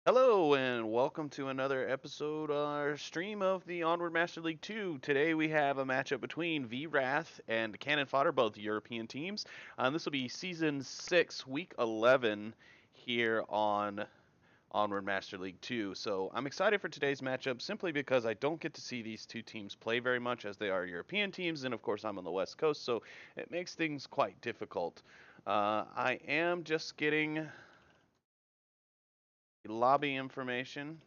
Hello and welcome to another episode or stream of the Onward Master League 2. Today we have a matchup between VRATH and Cannon Fodder, both European teams. This will be Season 6, Week 11 here on Onward Master League 2. So I'm excited for today's matchup simply because I don't get to see these two teams play very much as they are European teams, and of course I'm on the West Coast, so it makes things quite difficult. I am just getting lobby information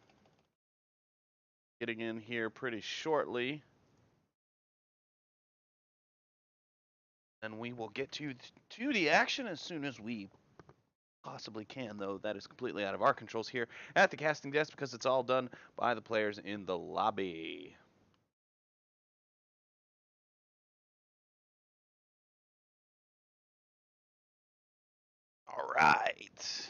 getting in here pretty shortly. And we will get to the action as soon as we possibly can, though that is completely out of our controls here at the casting desk because it's all done by the players in the lobby. All right.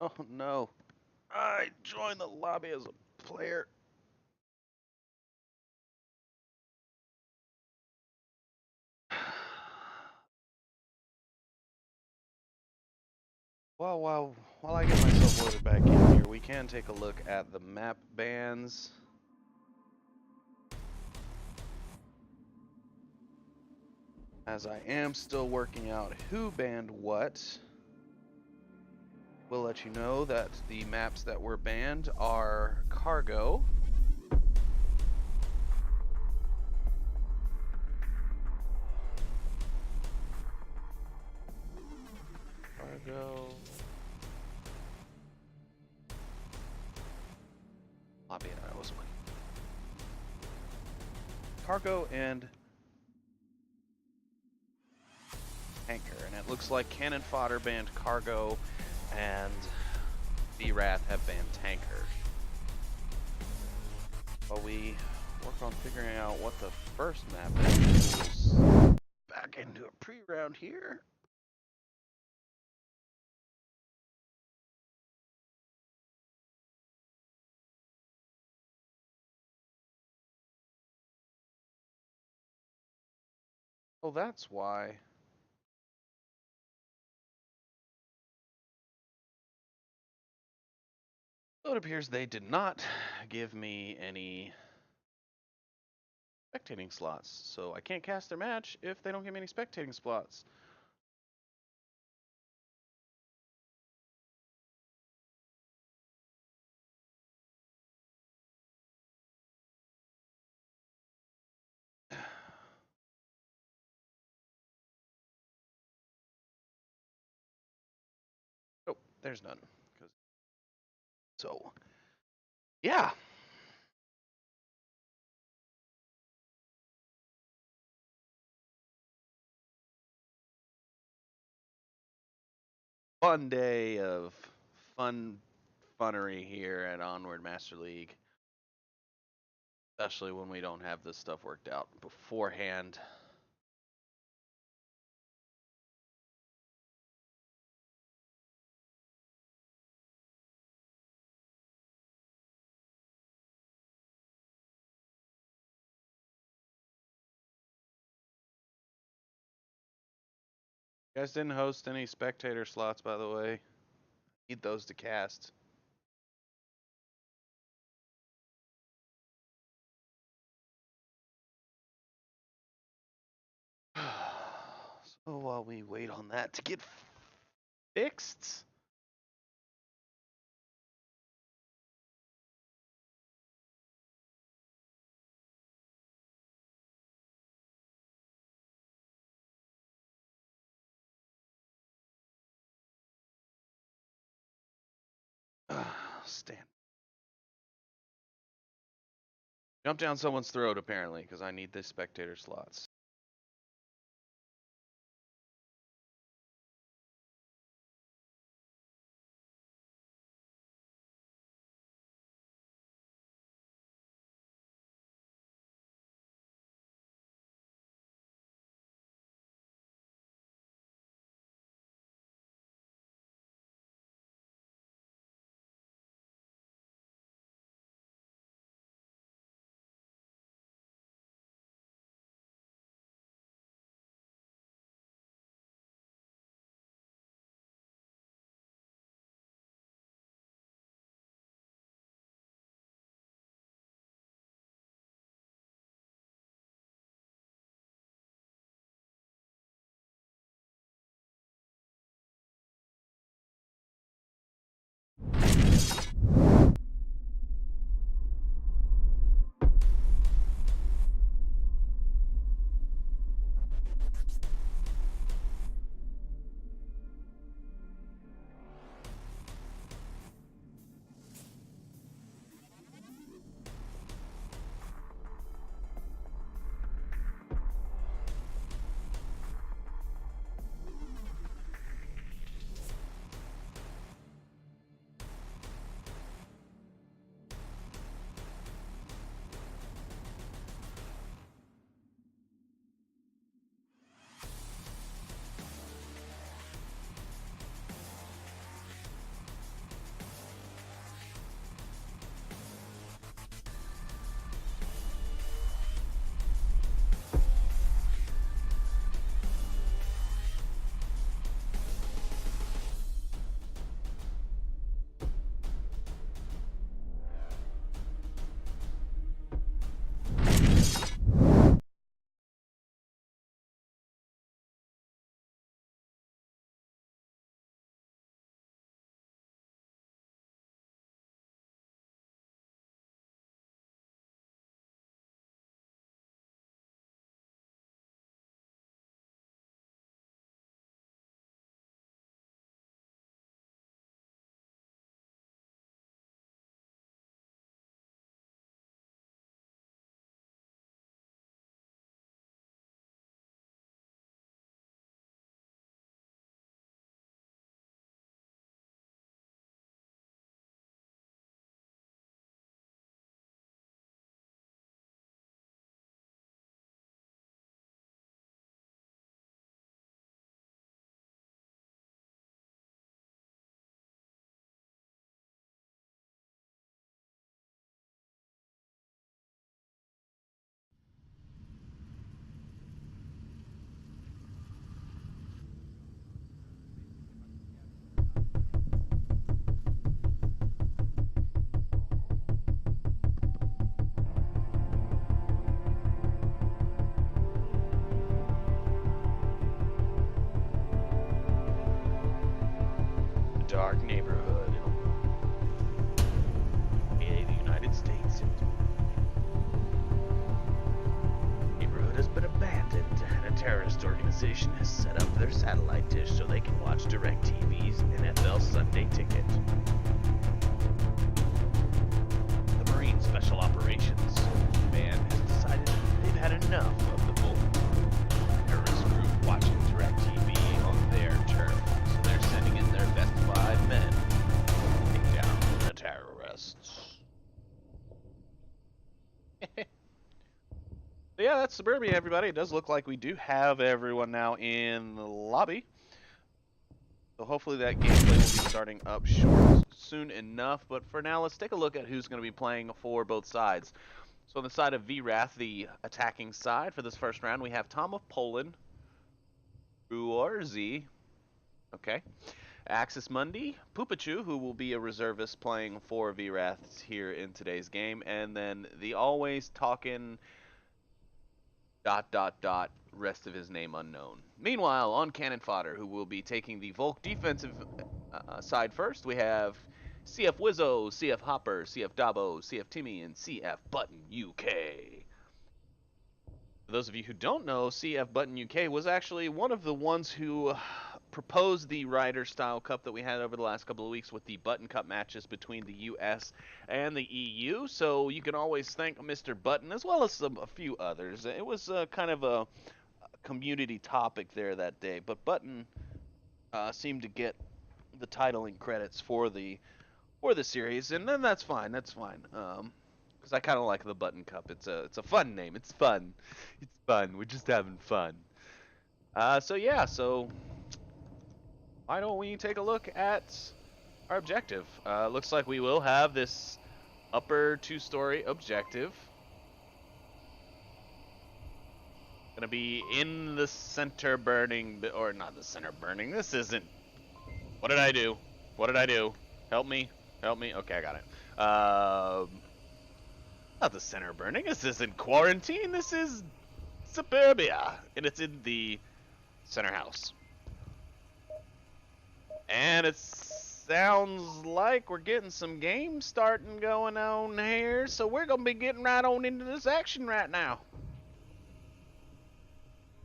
Oh no. I joined the lobby as a player. Well, while I get myself loaded back in here, we can take a look at the map bans. As I am still working out who banned what. We'll let you know that the maps that were banned are cargo, cargo, lobby. I was looking. Cargo and tanker, and it looks like Cannon Fodder banned cargo, and VRATH have banned tanker. While we work on figuring out what the first map is, back into a pre-round here. Oh, that's why. So it appears they did not give me any spectating slots, so I can't cast their match if they don't give me any spectating slots. Oh, there's none. So, yeah. Fun day of funnery here at Onward Master League. Especially when we don't have this stuff worked out beforehand. You guys didn't host any spectator slots, by the way. Need those to cast. So while we wait on that to get fixed. Stand. Jump down someone's throat, apparently, because I need the spectator slots. dark neighborhood in the United States. The neighborhood has been abandoned, and a terrorist organization has set up their satellite dish so they can watch DirecTV's NFL Sunday Ticket. The Marine Special Operations Command has decided they've had enough of the bull terrorist group watching DirecTV on their turf, so they're sending in their best 5 men to take down the terrorists. Yeah, that's Suburbia, everybody. It does look like we do have everyone now in the lobby. So hopefully that gameplay will be starting up soon enough. But for now, let's take a look at who's going to be playing for both sides. So on the side of VRATH, the attacking side, for this first round, we have Tom of Poland, Ruorzi, okay, Axis Mundi, Pupachu, who will be a reservist playing for VRATH here in today's game, and then the always talking ... rest of his name unknown. Meanwhile, on Cannon Fodder, who will be taking the Volk defensive side first, we have CF Wizzo, CF Hopper, CF Dabo, CF Timmy, and CF Button UK. For those of you who don't know, CF Button UK was actually one of the ones who proposed the Rider-style cup that we had over the last couple of weeks with the Button Cup matches between the US and the EU. So you can always thank Mr. Button as well as a few others. It was kind of a community topic there that day, but Button seemed to get the titling credits for the series, and then that's fine. That's fine. Because I kind of like the Button Cup. It's a fun name. It's fun. It's fun. We're just having fun. So yeah. So why don't we take a look at our objective? Looks like we will have this upper 2-story objective. Gonna be in the center burning, or not the center burning. This isn't. What did I do? What did I do? Help me. Help me. Okay, I got it. Not the center burning. This isn't quarantine. This is Suburbia, and it's in the center house. And it sounds like we're getting some games starting going on here, so we're gonna be getting right on into this action right now.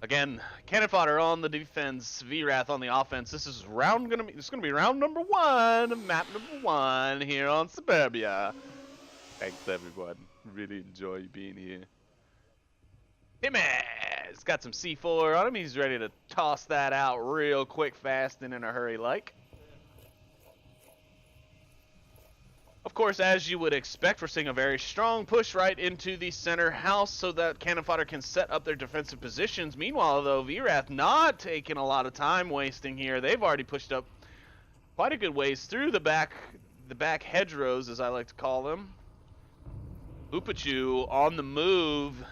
Again, Cannon Fodder on the defense, VRATH on the offense. This is gonna be round number 1, map number 1 here on Suburbia. Thanks everyone. Really enjoy being here. Timmy's got some C4 on him. He's ready to toss that out real quick, fast, and in a hurry like. Of course, as you would expect, we're seeing a very strong push right into the center house so that Cannon Fodder can set up their defensive positions. Meanwhile, though, VRATH not taking a lot of time wasting here. They've already pushed up quite a good ways through the back hedgerows, as I like to call them. Pupachu on the move.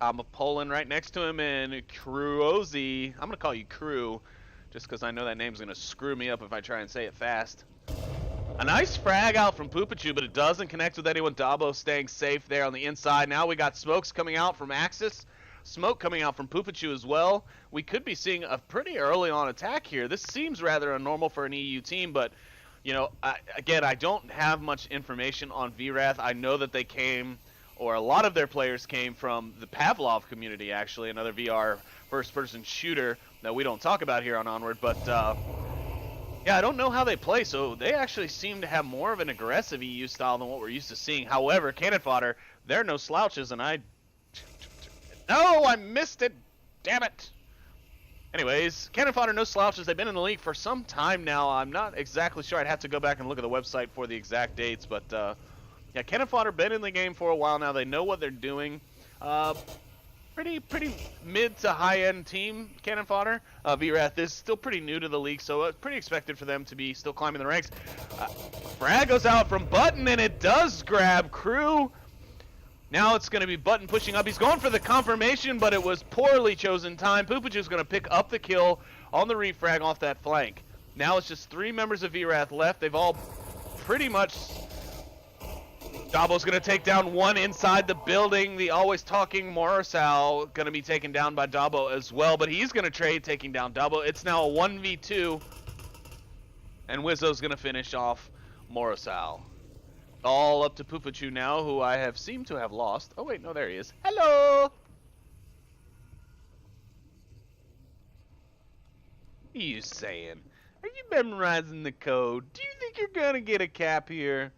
I'm a Poland right next to him, and Kruozi. I'm going to call you Crew, just because I know that name's going to screw me up if I try and say it fast. A nice frag out from Pupachu, but it doesn't connect with anyone. Dabo staying safe there on the inside. Now we got smokes coming out from Axis. Smoke coming out from Pupachu as well. We could be seeing a pretty early on attack here. This seems rather abnormal for an EU team, but, you know, again, I don't have much information on VRATH. I know that they came, or a lot of their players came from the Pavlov community, actually, another VR first-person shooter that we don't talk about here on Onward, but yeah, I don't know how they play, so they actually seem to have more of an aggressive EU style than what we're used to seeing. However, Cannon Fodder, they're no slouches, and no, I missed it, damn it. Anyways, Cannon Fodder, no slouches. They've been in the league for some time now. I'm not exactly sure. I'd have to go back and look at the website for the exact dates, but yeah, Cannon Fodder been in the game for a while now. They know what they're doing. Pretty mid to high-end team, Cannon Fodder. VRATH is still pretty new to the league, so it's pretty expected for them to be still climbing the ranks. Frag goes out from Button, and it does grab Crew. Now it's going to be Button pushing up. He's going for the confirmation, but it was poorly chosen time. Pupachu's going to pick up the kill on the refrag off that flank. Now it's just 3 members of VRATH left. They've all pretty much Dabo's going to take down one inside the building. The always talking Morrisal going to be taken down by Dabo as well, but he's going to trade taking down Dabo. It's now a 1v2, and Wizzo's going to finish off Morrisal. All up to Pupachu now, who I have seemed to have lost. Oh, wait, no, there he is. Hello! What are you saying? Are you memorizing the code? Do you think you're going to get a cap here?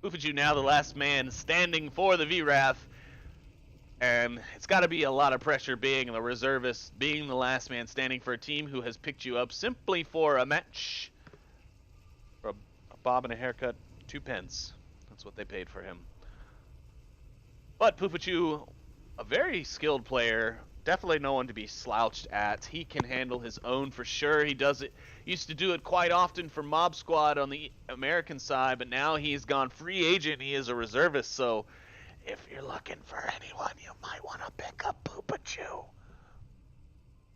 Pupachu now the last man standing for the VRATH. And it's got to be a lot of pressure being the reservist, being the last man standing for a team who has picked you up simply for a match. For a bob and a haircut, 2 pence. That's what they paid for him. But Pupachu, a very skilled player, definitely no one to be slouched at. He can handle his own for sure. He does it, used to do it quite often for Mob Squad on the American side, but now he's gone free agent. He is a reservist, so if you're looking for anyone, you might want to pick up Pupachu.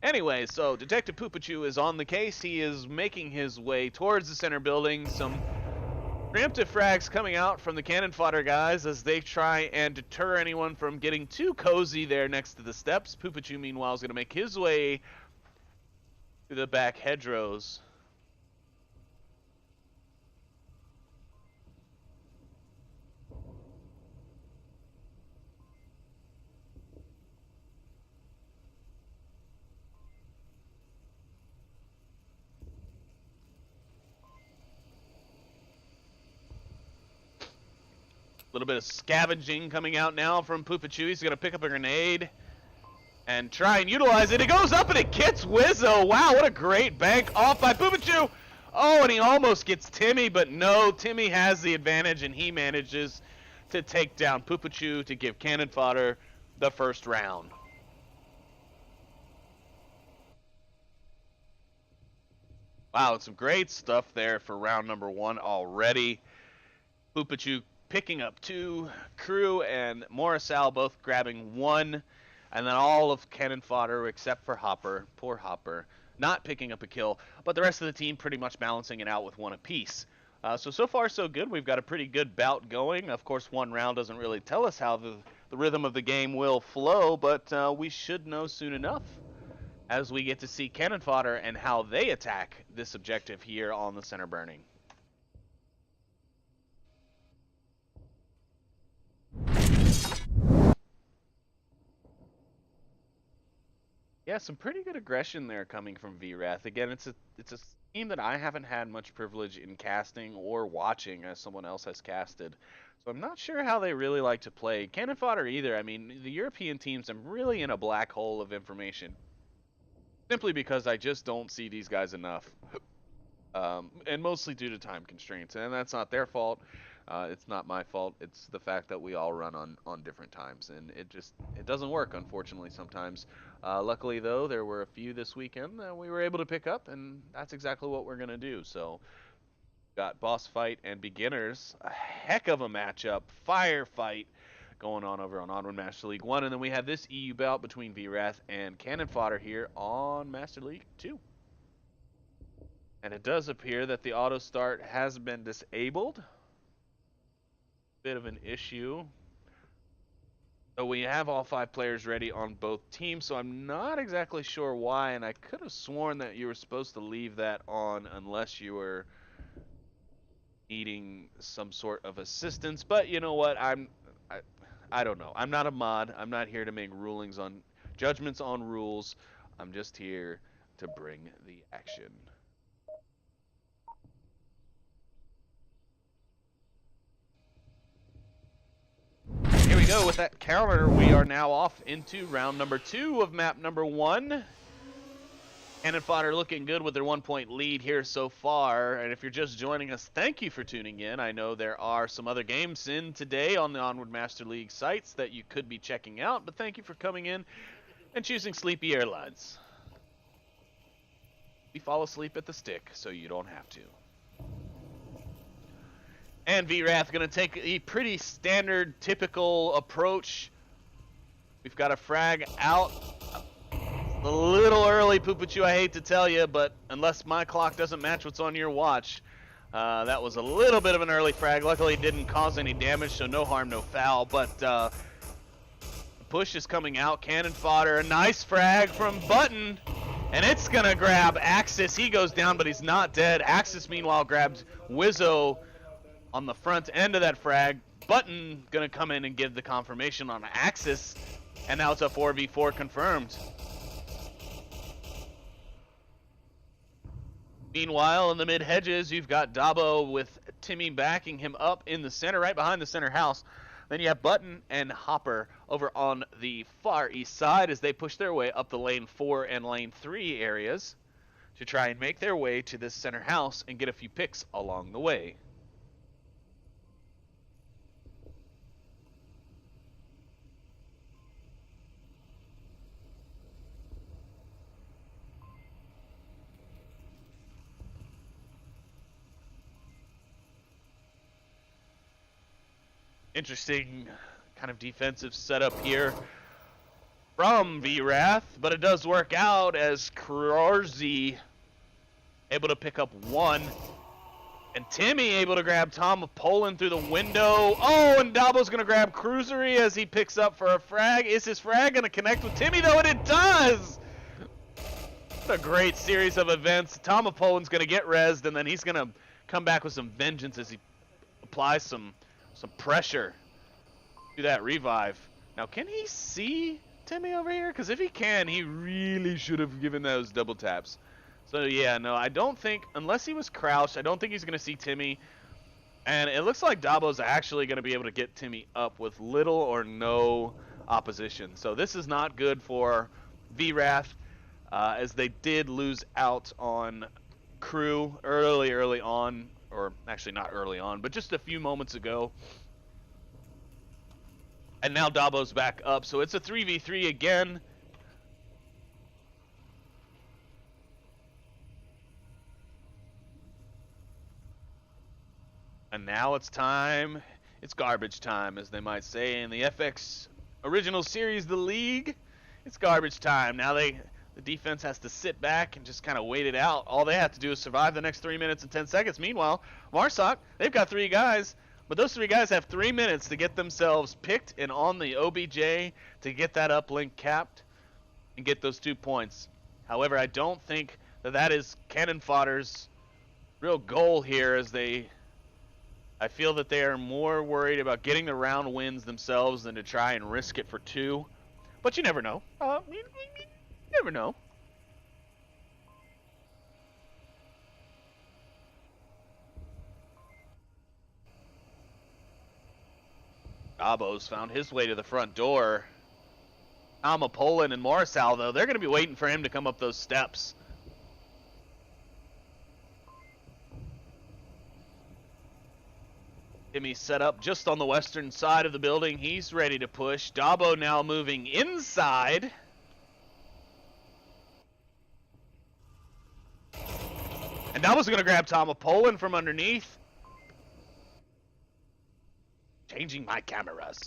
Anyway, so Detective Pupachu is on the case. He is making his way towards the center building. Some preemptive frags coming out from the cannon fodder guys as they try and deter anyone from getting too cozy there next to the steps. Pupachu, meanwhile, is going to make his way to the back hedgerows. A little bit of scavenging coming out now from Pupachu. He's going to pick up a grenade and try and utilize it. It goes up and it gets Wizzo. Wow, what a great bank off by Pupachu. Oh, and he almost gets Timmy, but no, Timmy has the advantage and he manages to take down Pupachu to give cannon fodder the first round. Wow, some great stuff there for round number 1 already. Pupachu picking up 2, Crew and Morrisal both grabbing 1, and then all of cannon fodder except for Hopper, poor Hopper, not picking up a kill, but the rest of the team pretty much balancing it out with 1 apiece. So far so good. We've got a pretty good bout going. Of course, 1 round doesn't really tell us how the rhythm of the game will flow, but we should know soon enough as we get to see cannon fodder and how they attack this objective here on the center burning. Yeah, some pretty good aggression there coming from VRATH. Again, it's a team that I haven't had much privilege in casting or watching as someone else has casted. So I'm not sure how they really like to play cannon fodder either. I mean, the European teams, I'm really in a black hole of information. Simply because I just don't see these guys enough. And mostly due to time constraints. And that's not their fault. It's not my fault. It's the fact that we all run on different times, and it doesn't work, unfortunately, sometimes. Luckily, though, there were a few this weekend that we were able to pick up, and that's exactly what we're gonna do. So, got boss fight and beginners, a heck of a matchup, firefight going on over on Onward Master League 1, and then we have this EU bout between VRATH and cannon fodder here on Master League 2. And it does appear that the auto start has been disabled. Bit of an issue. So we have all 5 players ready on both teams, so I'm not exactly sure why, and I could have sworn that you were supposed to leave that on unless you were needing some sort of assistance. But you know what, I don't know. I'm not a mod. I'm not here to make judgments on rules. I'm just here to bring the action. Here we go with that counter. We are now off into round number 2 of map number 1. Cannon fodder looking good with their 1-point lead here so far. And if you're just joining us, thank you for tuning in. I know there are some other games in today on the Onward Master League sites that you could be checking out, but thank you for coming in and choosing Sleepy Airlines. We fall asleep at the stick, so you don't have to. And VRATH going to take a pretty standard, typical approach. We've got a frag out A little early, Poopachu, I hate to tell you, but unless my clock doesn't match what's on your watch, that was a little bit of an early frag. Luckily, it didn't cause any damage, so no harm, no foul. But the push is coming out. Cannon Fodder, a nice frag from Button, and it's going to grab Axis. He goes down, but he's not dead. Axis, meanwhile, grabs Wizzo on the front end of that frag. Button going to come in and give the confirmation on Axis, and now it's a 4v4 confirmed. Meanwhile, in the mid hedges, you've got Dabo with Timmy backing him up in the center, right behind the center house. Then you have Button and Hopper over on the far east side as they push their way up the lane 4 and lane 3 areas to try and make their way to this center house and get a few picks along the way. Interesting kind of defensive setup here from VRATH, but it does work out as Krorzi able to pick up one, and Timmy able to grab Tom of Poland through the window. Oh, and Dabo's going to grab Cruisery as he picks up for a frag. Is his frag going to connect with Timmy, though? And it does! What a great series of events. Tom of Poland's going to get rezzed, and then he's going to come back with some vengeance as he applies some pressure to that revive. Now, can he see Timmy over here? Because if he can, he really should have given those double taps. So, yeah, no, I don't think, unless he was crouched, I don't think he's going to see Timmy. And it looks like Dabo's actually going to be able to get Timmy up with little or no opposition. So this is not good for VRATH, as they did lose out on Crew early on. Or actually not early on, but just a few moments ago. And now Dabo's back up, so it's a 3v3 again. And now it's time, it's garbage time, as they might say in the FX original series, The League. It's garbage time. Now the defense has to sit back and just kind of wait it out. All they have to do is survive the next 3 minutes and 10 seconds. Meanwhile, Marsoc, they've got 3 guys, but those 3 guys have 3 minutes to get themselves picked and on the OBJ to get that uplink capped and get those 2 points. However, I don't think that is Cannon Fodder's real goal here, as I feel that they are more worried about getting the round wins themselves than to try and risk it for 2. But you never know. Never know. Dabo's found his way to the front door. Alma Poland and Morrisal, though, they're going to be waiting for him to come up those steps. Timmy set up just on the western side of the building. He's ready to push. Dabo now moving inside. And Dabo's going to grab Tom of Poland from underneath. Changing my cameras.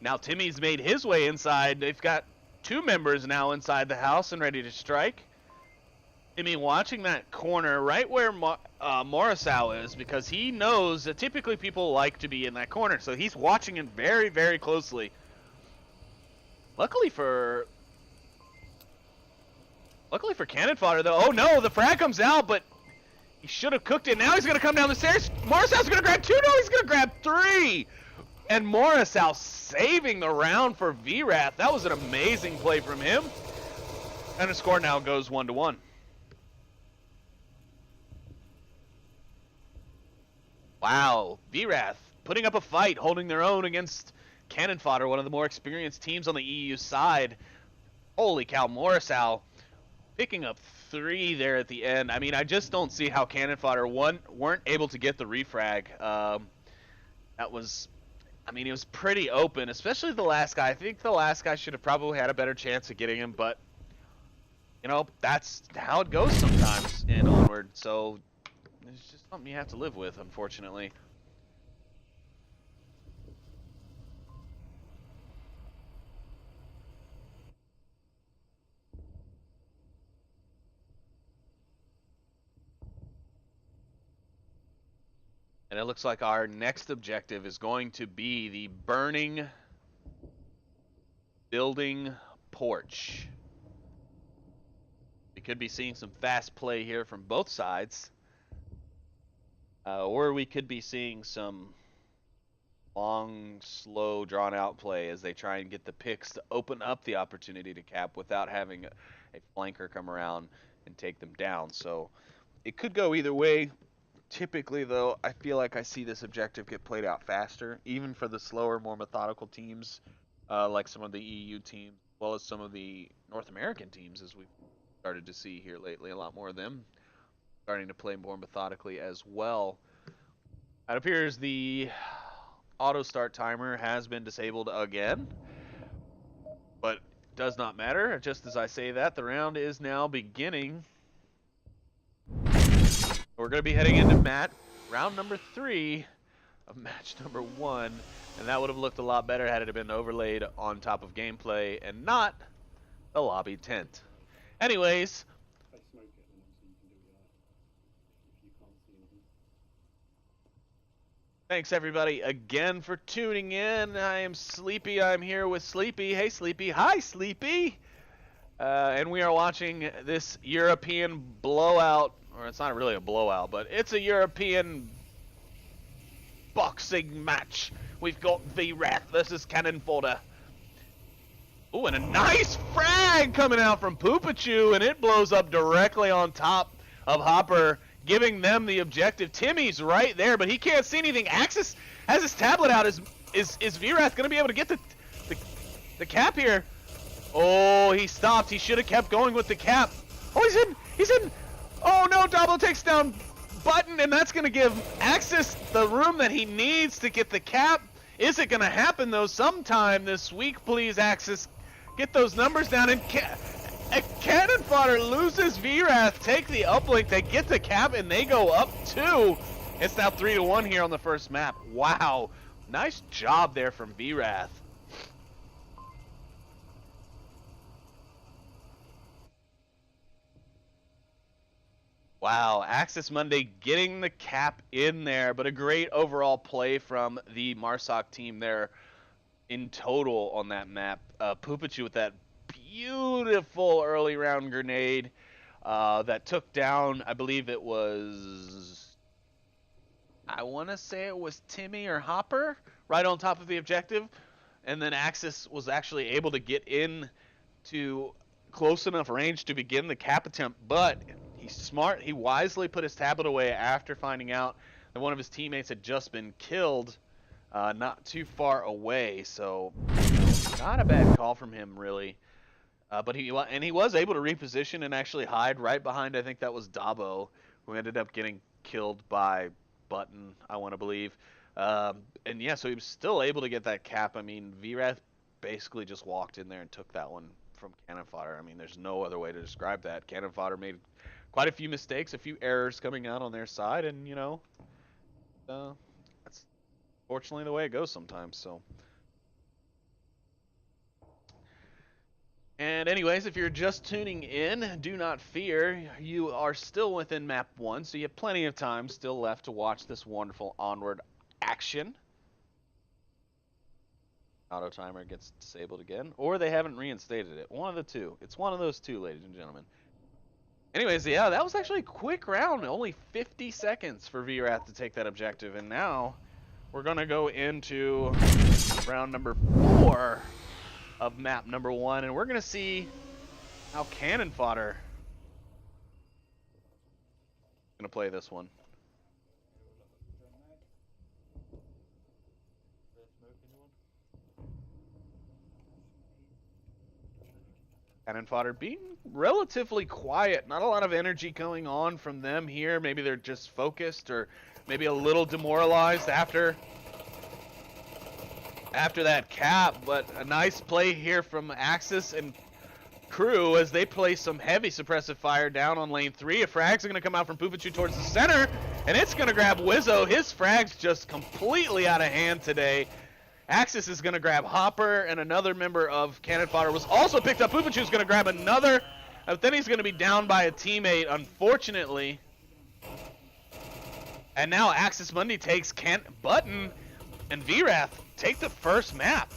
Now Timmy's made his way inside. They've got 2 members now inside the house and ready to strike. Timmy watching that corner right where Morrisal is, because he knows that typically people like to be in that corner. So he's watching him very, very closely. Luckily for Cannon Fodder, though. Oh no, the frag comes out, but he should have cooked it. Now he's going to come down the stairs. Morrisal's going to grab 2. No, he's going to grab 3. And Morrisal saving the round for VRATH. That was an amazing play from him. And the score now goes 1-1. Wow, VRATH putting up a fight, holding their own against Cannon Fodder, one of the more experienced teams on the EU side. Holy cow, Morrisal picking up 3 there at the end. I mean, I just don't see how Cannon Fodder weren't able to get the refrag. That was, I mean, it was pretty open, especially the last guy. I think the last guy should have probably had a better chance of getting him, but you know, that's how it goes sometimes in Onward. So it's just something you have to live with, unfortunately. And it looks like our next objective is going to be the burning building porch. We could be seeing some fast play here from both sides. Or we could be seeing some long, slow, drawn-out play as they try and get the picks to open up the opportunity to cap without having a flanker come around and take them down. So it could go either way. Typically, though, I feel like I see this objective get played out faster, even for the slower, more methodical teams, like some of the EU teams, as well as some of the North American teams, as we've started to see here lately. A lot more of them starting to play more methodically as well. It appears the auto start timer has been disabled again, but does not matter. Just as I say that, the round is now beginning. We're going to be heading into round number 3 of match number 1, and that would have looked a lot better had it been overlaid on top of gameplay and not the lobby tent. Anyways, thanks everybody again for tuning in. I am Sleepy. I'm here with Sleepy. Hey Sleepy. Hi Sleepy. And we are watching this European blowout. Or it's not really a blowout, but it's a European boxing match. We've got VRATH versus Fodder. Ooh, and a nice frag coming out from Poopachu, and it blows up directly on top of Hopper, giving them the objective. Timmy's right there, but he can't see anything. Axis has his tablet out. Is VRATH going to be able to get the cap here? Oh, he stopped. He should have kept going with the cap. Oh, he's in. He's in. Oh no, Double takes down Button, and that's going to give Axis the room that he needs to get the cap. Is it going to happen, though, sometime this week? Please, Axis, get those numbers down. And Cannon Fodder loses VRATH, take the uplink, they get the cap, and they go up 2. It's now 3-1 here on the first map. Wow, nice job there from VRATH. Wow, Axis Monday getting the cap in there, but a great overall play from the Marsoc team there in total on that map. Poopachu with that beautiful early round grenade that took down, I believe it was, I want to say it was Timmy or Hopper right on top of the objective. And then Axis was actually able to get in to close enough range to begin the cap attempt, but he's smart. He wisely put his tablet away after finding out that one of his teammates had just been killed not too far away. So not a bad call from him, really. But he was able to reposition and actually hide right behind, I think that was Dabo, who ended up getting killed by Button, I want to believe. And yeah, so he was still able to get that cap. I mean, VRATH basically just walked in there and took that one from Cannon Fodder. I mean, there's no other way to describe that. Cannon Fodder made quite a few mistakes, a few errors coming out on their side, and, you know, that's fortunately the way it goes sometimes, so. And anyways, if you're just tuning in, do not fear. You are still within map 1, so you have plenty of time still left to watch this wonderful Onward action. Auto timer gets disabled again, or they haven't reinstated it. One of the two. It's one of those two, ladies and gentlemen. Anyways, yeah, that was actually a quick round. Only 50 seconds for VRATH to take that objective, and now we're going to go into round number 4 of map number 1, and we're going to see how Cannon Fodder is going to play this one. Cannon Fodder being relatively quiet. Not a lot of energy going on from them here. Maybe they're just focused, or maybe a little demoralized after that cap. But a nice play here from Axis, and crew as they place some heavy suppressive fire down on lane 3. A frag's going to come out from Pupachu towards the center, and it's going to grab Wizzo. His frag's just completely out of hand today. Axis is going to grab Hopper, and another member of Cannon Fodder was also picked up. Pupachu's going to grab another, but then he's going to be down by a teammate, unfortunately. And now Axis Mundi takes Kent Button, and VRATH take the first map.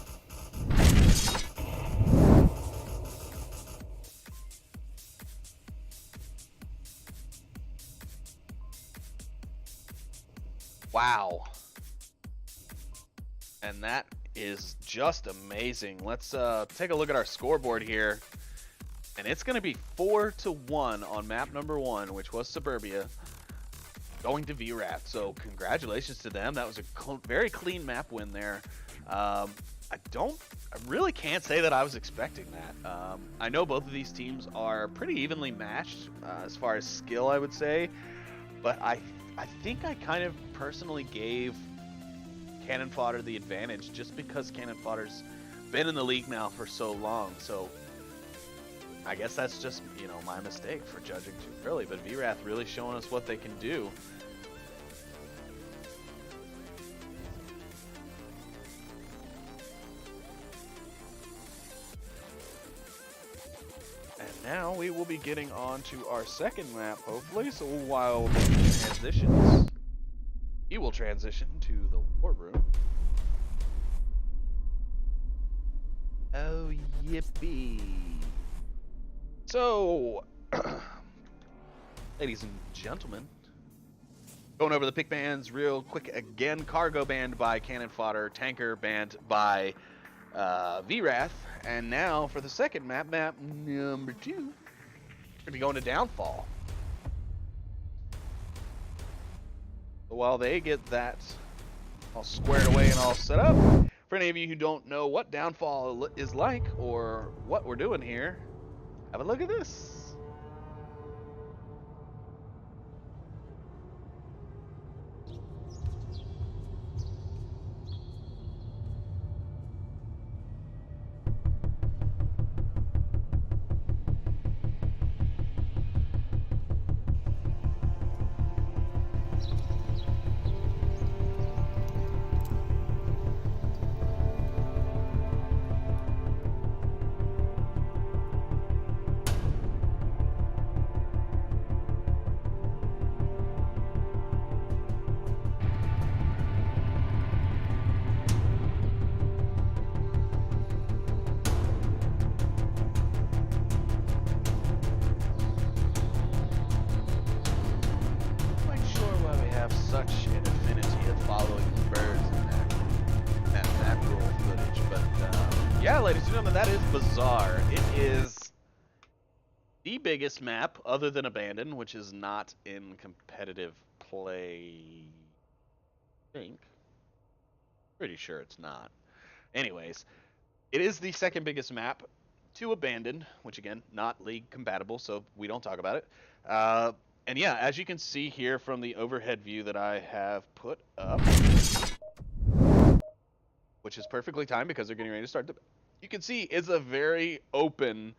Wow. And that is just amazing. Let's take a look at our scoreboard here. And it's going to be 4-1 on map number 1, which was Suburbia, going to VRATH. So congratulations to them. That was a very clean map win there. I really can't say that I was expecting that. I know both of these teams are pretty evenly matched as far as skill, I would say. But I think I kind of personally gave Cannon Fodder the advantage just because Cannon Fodder's been in the league now for so long. So I guess that's just, you know, my mistake for judging too early. But VRATH really showing us what they can do. And now we will be getting on to our second map, hopefully. So while the transitions, he will transition to the war room. Oh, yippee. So, ladies and gentlemen, going over the pick bands real quick again. Cargo banned by Cannon Fodder, Tanker banned by VRATH, and now for the second map, map number 2, we're going to be going to Downfall. So while they get that all squared away and all set up, for any of you who don't know what Downfall is like or what we're doing here, have a look at this. Such an affinity of following the birds in that macro footage, but yeah, ladies and gentlemen, that is bizarre. It is the biggest map other than Abandon, which is not in competitive play. I think. Pretty sure it's not. Anyways, it is the second biggest map to Abandon, which again, not league compatible, so we don't talk about it. And yeah, as you can see here from the overhead view that I have put up, which is perfectly timed because they're getting ready to start, you can see it's a very open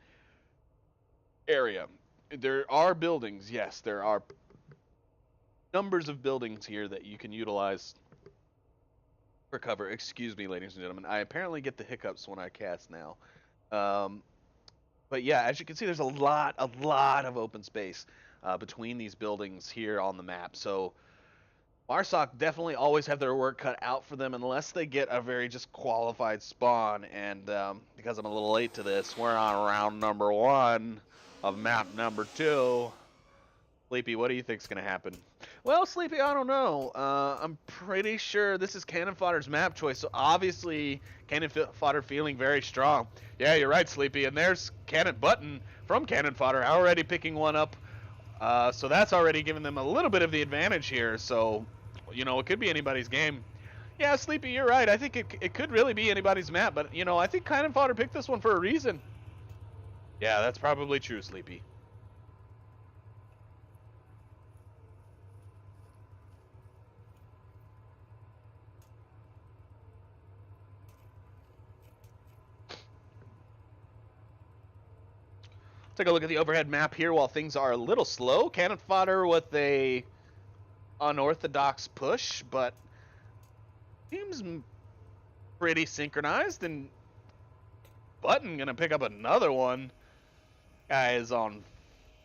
area. There are buildings, yes, there are numbers of buildings here that you can utilize for cover. Excuse me, ladies and gentlemen. I apparently get the hiccups when I cast now. But yeah, as you can see, there's a lot of open space between these buildings here on the map. So Marsoc definitely always have their work cut out for them unless they get a very just qualified spawn. And because I'm a little late to this, we're on round number 1 of map number 2. Sleepy, what do you think's going to happen? Well, Sleepy, I don't know. I'm pretty sure this is Cannon Fodder's map choice, so obviously Cannon Fodder feeling very strong. Yeah, you're right, Sleepy. And there's Cannon Button from Cannon Fodder already picking one up. So that's already given them a little bit of the advantage here. So, you know, it could be anybody's game. Yeah, Sleepy, you're right. I think it could really be anybody's map. But, you know, I think Cannon Fodder picked this one for a reason. Yeah, that's probably true, Sleepy. Take a look at the overhead map here while things are a little slow. Cannon Fodder with a unorthodox push, but seems pretty synchronized, and Button gonna pick up another one. Guy is on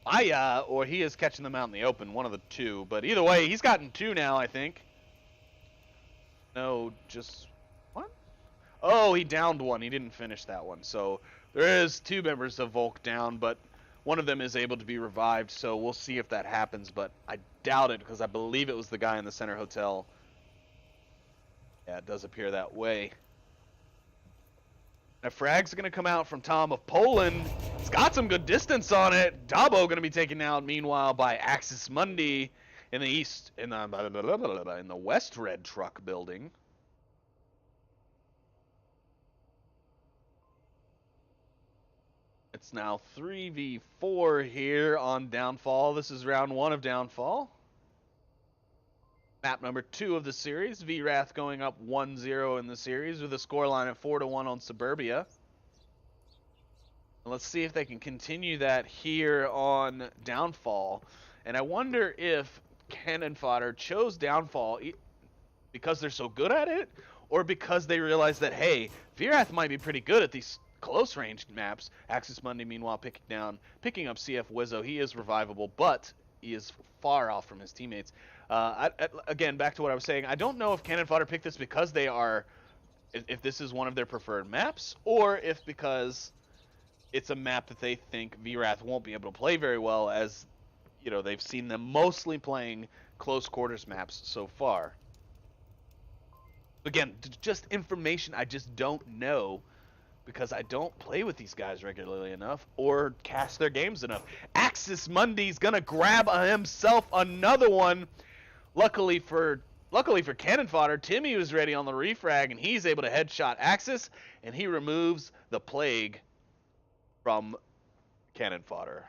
fire, or he is catching them out in the open, one of the two. But either way, he's gotten 2 now, I think. No, just what? Oh, he downed one. He didn't finish that one. So there is 2 members of Volk down, but one of them is able to be revived. So we'll see if that happens, but I doubt it because I believe it was the guy in the center hotel. Yeah, it does appear that way. A frag's going to come out from Tom of Poland. It's got some good distance on it. Dabo going to be taken out, meanwhile, by Axis Mundi in the east, in the west red truck building. It's now 3v4 here on Downfall. This is round 1 of Downfall. Map number 2 of the series. VRATH going up 1-0 in the series with a scoreline of 4-1 on Suburbia. Let's see if they can continue that here on Downfall. And I wonder if Cannon Fodder chose Downfall because they're so good at it, or because they realize that, hey, VRATH might be pretty good at these close-ranged maps. Axis Mundi, meanwhile, picking up CF Wizzo. He is revivable, but he is far off from his teammates. Again, back to what I was saying, I don't know if Cannon Fodder picked this because they are, if this is one of their preferred maps, or if because it's a map that they think VRATH won't be able to play very well, as, you know, they've seen them mostly playing close quarters maps so far. Again, just information I just don't know, because I don't play with these guys regularly enough or cast their games enough. Axis Mundi's gonna grab himself another one. Luckily for Cannon Fodder, Timmy was ready on the refrag, and he's able to headshot Axis, and he removes the plague from Cannon Fodder.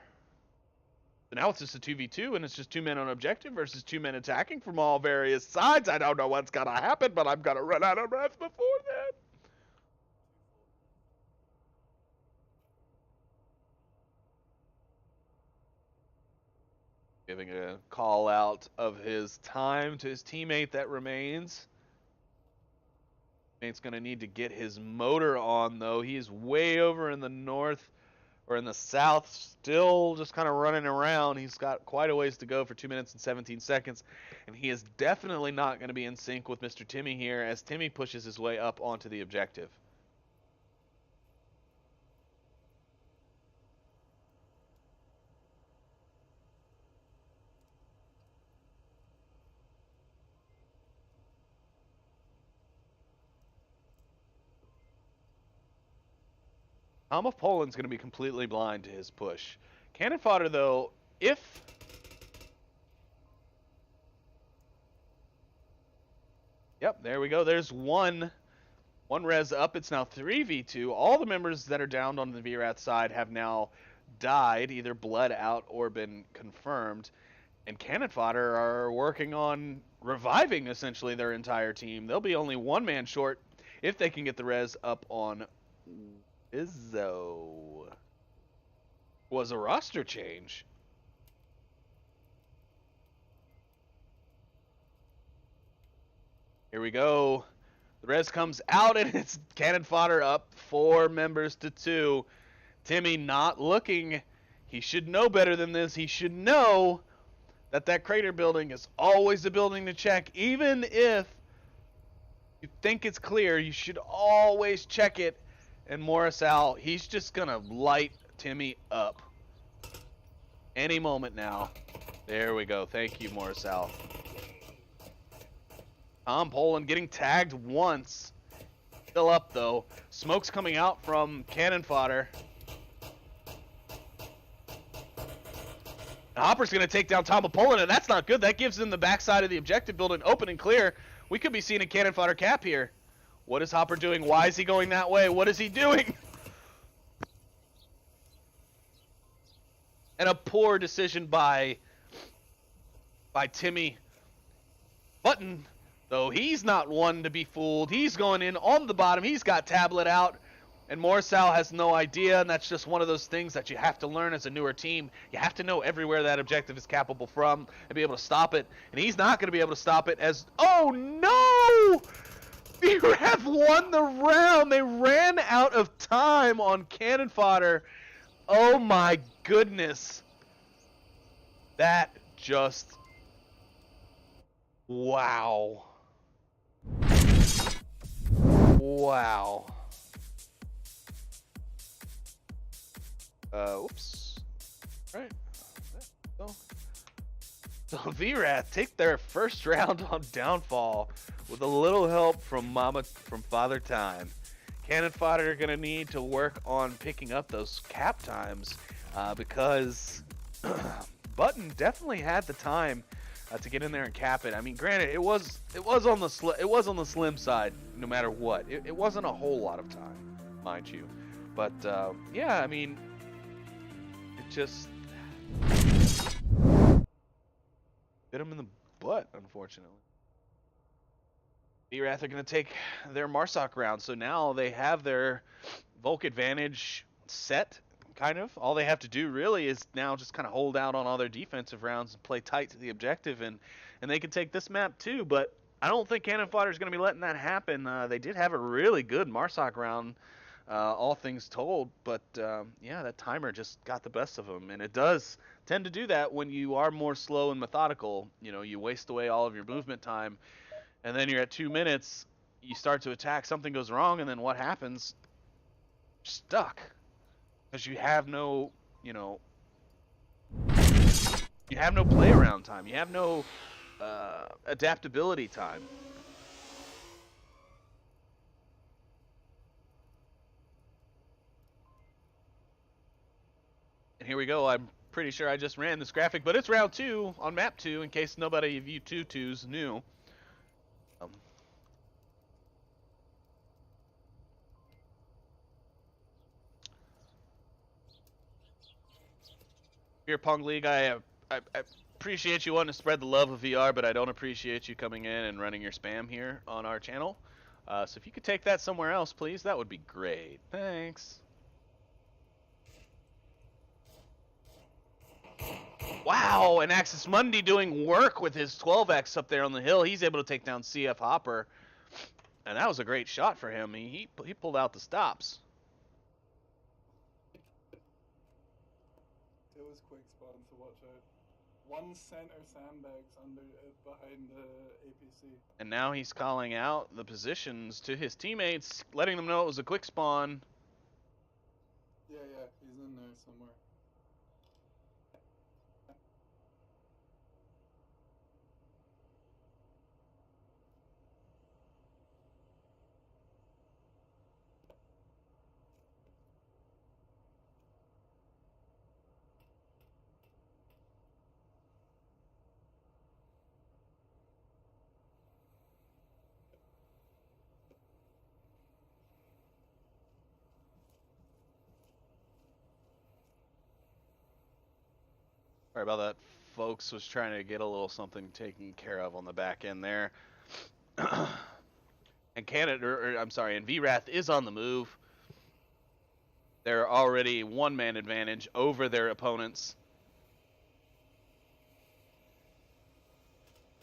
So now it's just a 2v2, and it's just 2 men on objective versus 2 men attacking from all various sides. I don't know what's gonna happen, but I'm gonna run out of breath before that. Giving a call out of his time to his teammate that remains. Teammate's going to need to get his motor on, though. He is way over in the north, or in the south, still just kind of running around. He's got quite a ways to go for 2 minutes and 17 seconds, and he is definitely not going to be in sync with Mr. Timmy here as Timmy pushes his way up onto the objective. Tom of Poland's going to be completely blind to his push. Cannon Fodder, though, if... Yep, there we go. There's one res up. It's now 3v2. All the members that are downed on the VRATH side have now died, either bled out or been confirmed. And Cannon Fodder are working on reviving, essentially, their entire team. They'll be only 1 man short if they can get the res up on... Izzo. Was a roster change. Here we go. The res comes out, and it's Cannon Fodder up 4 members to 2. Timmy not looking. He should know better than this. He should know that that crater building is always a building to check. Even if you think it's clear, you should always check it. And Morrisal, he's just going to light Timmy up. Any moment now. There we go. Thank you, Morrisal. Tom Poland getting tagged once. Still up, though. Smoke's coming out from Cannon Fodder. And Hopper's going to take down Tom of Poland, and that's not good. That gives him the backside of the objective building open and clear. We could be seeing a Cannon Fodder cap here. What is Hopper doing? Why is he going that way? What is he doing? And a poor decision by Timmy. Button, though, he's not one to be fooled. He's going in on the bottom. He's got Tablet out. And Morsal has no idea, and that's just one of those things that you have to learn as a newer team. You have to know everywhere that objective is capable from and be able to stop it. And he's not going to be able to stop it as... Oh, no! VRATH won the round. They ran out of time on cannon fodder. Oh, my goodness. That just... Wow. Wow. Oops. All right. So VRATH take their first round on downfall with a little help from Father Time. Cannon fodder are going to need to work on picking up those cap times because Button definitely had the time to get in there and cap it. I mean, granted, it was on the slim side no matter what. It wasn't a whole lot of time, mind you. But yeah, I mean, it just bit him in the butt, unfortunately. VRATH are going to take their Marsoc round, so now they have their Volk advantage set, kind of. All they have to do really is now just kind of hold out on all their defensive rounds and play tight to the objective, and they can take this map too, but I don't think cannon fodder is going to be letting that happen. They did have a really good Marsoc round, all things told, but yeah, that timer just got the best of them, and it does tend to do that when you are more slow and methodical. You know, you waste away all of your movement time, and then you're at 2 minutes, you start to attack, something goes wrong, and then what happens? You're stuck. Because you have no, you have no play around time. You have no adaptability time. And here we go. I'm pretty sure I just ran this graphic, but it's round 2 on map 2 in case nobody of you tutus knew. Beer Pong League, I appreciate you wanting to spread the love of VR, but I don't appreciate you coming in and running your spam here on our channel. So if you could take that somewhere else, please, that would be great. Thanks. Wow, and Axis Mundi doing work with his 12X up there on the hill. He's able to take down CF Hopper, and that was a great shot for him. He pulled out the stops. It was quick spawn, so watch out. One center sandbags under behind the APC. And now he's calling out the positions to his teammates, letting them know it was a quick spawn. Yeah, he's in there somewhere. Sorry about that, folks. Was trying to get a little something taken care of on the back end there. And and VRATH is on the move. They're already one-man advantage over their opponents.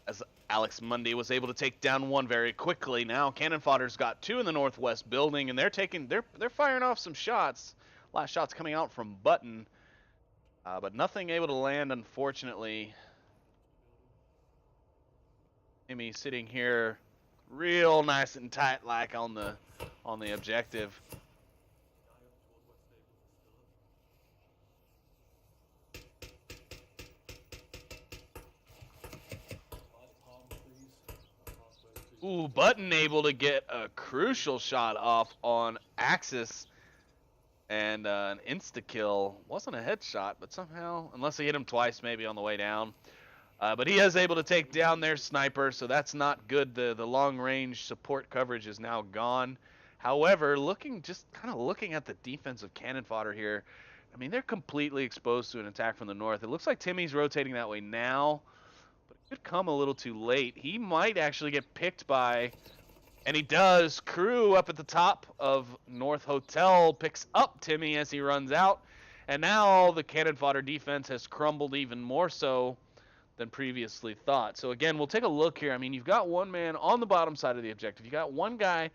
As Alex Mundi was able to take down one very quickly. Now cannon fodder's got 2 in the northwest building, and they're firing off some shots. Last shots coming out from Button. But nothing able to land, unfortunately. Amy sitting here real nice and tight like on the objective. Ooh, Button able to get a crucial shot off on Axis. And an insta-kill. Wasn't a headshot, but somehow, unless he hit him twice maybe on the way down. But he is able to take down their sniper, so that's not good. The long-range support coverage is now gone. However, looking at the defensive cannon fodder here, I mean, they're completely exposed to an attack from the north. It looks like Timmy's rotating that way now, but it could come a little too late. He might actually get picked by And he does. Crew up at the top of North Hotel picks up Timmy as he runs out. And now the cannon fodder defense has crumbled even more so than previously thought. So again, we'll take a look here. I mean, you've got one man on the bottom side of the objective. You got one guy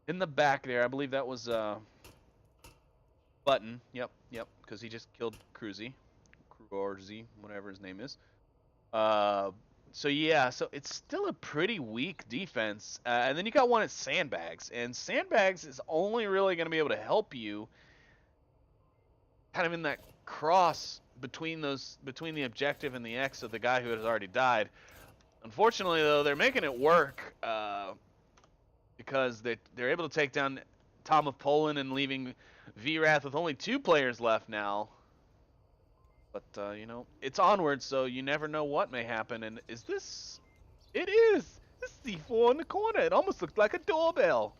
in the back there. I believe that was Button. Yep, because he just killed Cruzy. Cruzy, whatever his name is. So yeah, so it's still a pretty weak defense. And then you got one at Sandbags. And Sandbags is only really going to be able to help you kind of in that cross between the objective and the X of the guy who has already died. Unfortunately, though, they're making it work because they're able to take down Tom of Poland and leaving VRATH with only 2 players left now. But, you know, it's Onward, so you never know what may happen. And is this... It is! This C4 in the corner. It almost looked like a doorbell.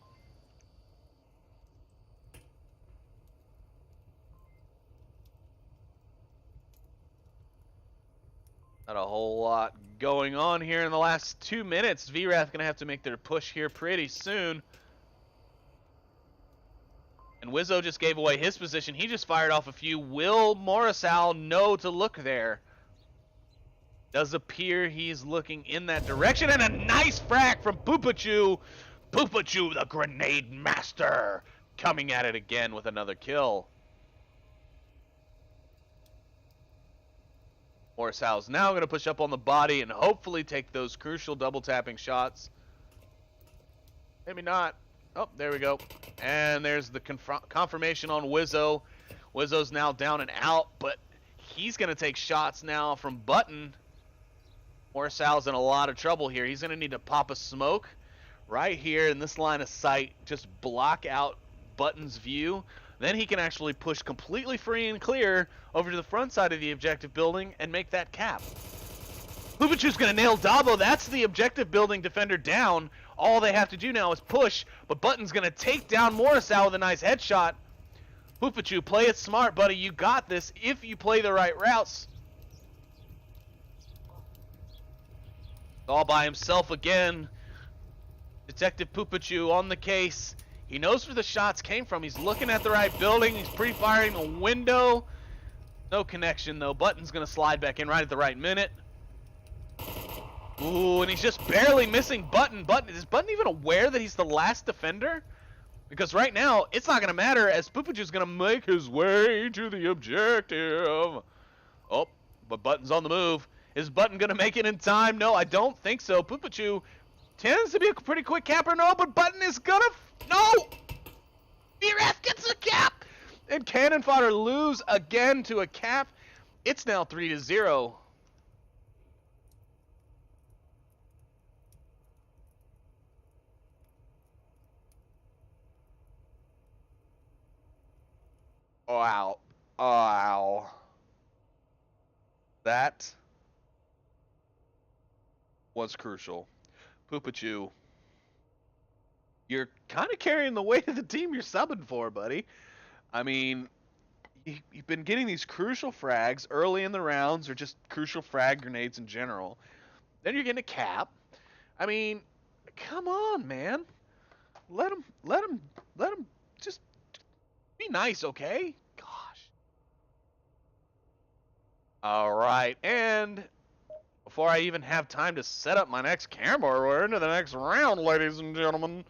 Not a whole lot going on here in the last 2 minutes. VRATH going to have to make their push here pretty soon. And Wizzo just gave away his position. He just fired off a few. Will Morrisal know to look there? Does appear he's looking in that direction. And a nice frag from Poopachu. Poopachu, the grenade master, coming at it again with another kill. Morrisal's now going to push up on the body and hopefully take those crucial double tapping shots. Maybe not. Oh, there we go. And there's the confirmation on Wizzo. Wizzo's now down and out, but he's going to take shots now from Button. Morrisal's in a lot of trouble here. He's going to need to pop a smoke right here in this line of sight. Just block out Button's view. Then he can actually push completely free and clear over to the front side of the objective building and make that cap. Lubichu's going to nail Dabo. That's the objective building defender down. All they have to do now is push, but Button's going to take down Morrisal with a nice headshot. Poopachu, play it smart, buddy. You got this if you play the right routes. All by himself again. Detective Poopachu on the case. He knows where the shots came from. He's looking at the right building. He's pre-firing a window. No connection, though. Button's going to slide back in right at the right minute. Ooh, and he's just barely missing Button. Is Button even aware that he's the last defender? Because right now, it's not going to matter as Poopachu's going to make his way to the objective. Oh, but Button's on the move. Is Button going to make it in time? No, I don't think so. Poopachu tends to be a pretty quick capper. No, but Button is going to... No! VRATH gets a cap! And Cannon Fodder lose again to a cap. It's now 3-0. Wow. Wow. That was crucial. Poopachu, you're kind of carrying the weight of the team you're subbing for, buddy. I mean, you've been getting these crucial frags early in the rounds, or just crucial frag grenades in general. Then you're getting a cap. I mean, come on, man. Let him just be nice, okay? Gosh. All right, and before I even have time to set up my next camera, we're into the next round, ladies and gentlemen.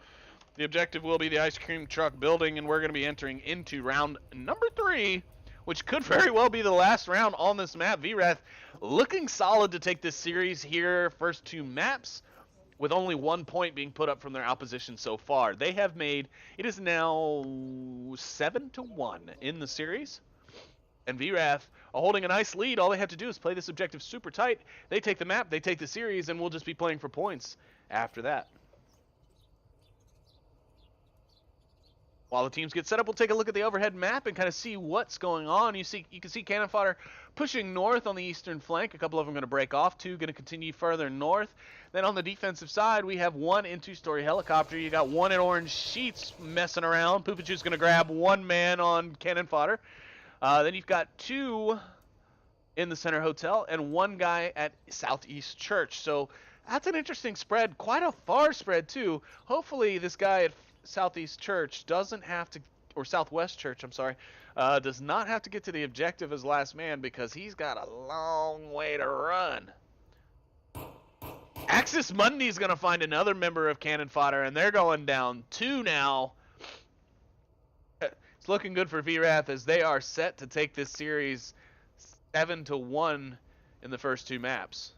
The objective will be the ice cream truck building, and we're going to be entering into round number 3, which could very well be the last round on this map. VRATH looking solid to take this series here. First 2 maps with only 1 point being put up from their opposition so far. They have made, it is now 7-1 in the series. And VRATH are holding a nice lead. All they have to do is play this objective super tight. They take the map, they take the series, and we'll just be playing for points after that. While the teams get set up, we'll take a look at the overhead map and kind of see what's going on. You can see Cannon Fodder pushing north on the eastern flank. A couple of them going to break off. 2 going to continue further north. Then on the defensive side, we have 1 in 2-story helicopter. You got 1 in orange sheets messing around. Poopachu's going to grab 1 man on Cannon Fodder. Then you've got 2 in the center hotel and 1 guy at Southeast Church. So That's an interesting spread. Quite a far spread, too. Hopefully this guy at Southeast Church doesn't have to, or Southwest Church, I'm sorry, does not have to get to the objective as last man because he's got a long way to run. Axis Mundy's going to find another member of Cannon Fodder, and they're going down 2 now. It's looking good for VRATH as they are set to take this series 7-1 in the first 2 maps.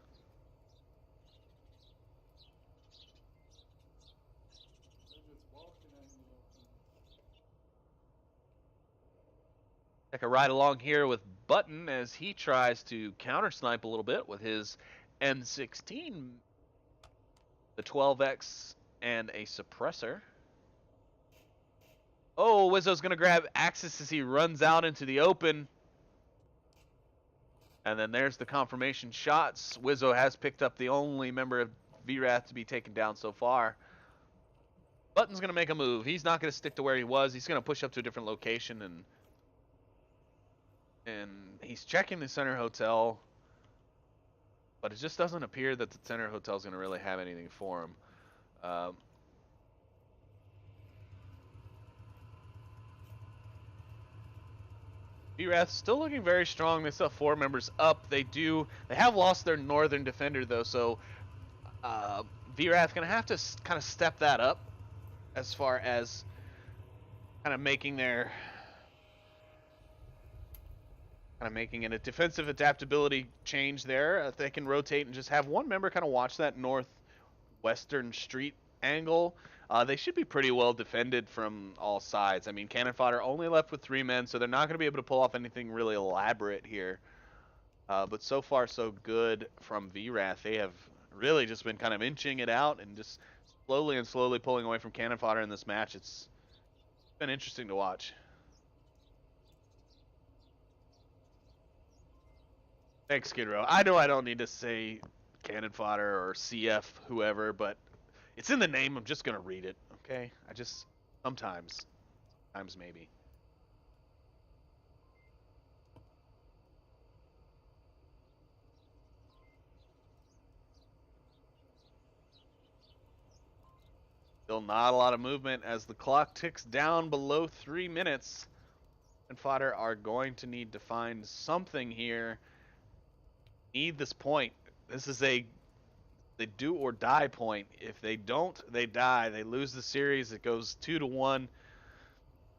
Take a ride along here with Button as he tries to counter snipe a little bit with his M16, the 12X, and a suppressor. Oh, Wizzo's going to grab Axis as he runs out into the open. And then there's the confirmation shots. Wizzo has picked up the only member of VRATH to be taken down so far. Button's going to make a move. He's not going to stick to where he was. He's going to push up to a different location, and he's checking the center hotel. But it just doesn't appear that the center hotel is going to really have anything for him. VRATH still looking very strong. They still have 4 members up. They have lost their northern defender though, so VRATH gonna have to kind of step that up as far as kind of making an defensive adaptability change there. If they can rotate and just have one member kind of watch that northwestern street angle, they should be pretty well defended from all sides. I mean, Cannon Fodder only left with 3 men, so they're not going to be able to pull off anything really elaborate here. But so far, so good from VRATH. They have really just been kind of inching it out and just slowly pulling away from Cannon Fodder in this match. It's been interesting to watch. Thanks, Skid Row. I know I don't need to say Cannon Fodder or CF, whoever, but it's in the name. I'm just going to read it, okay? Sometimes maybe. Still not a lot of movement as the clock ticks down below 3 minutes. And Fodder are going to need to find something here. Need this point. This is a do or die point. If they don't, they die. They lose the series. It goes 2-1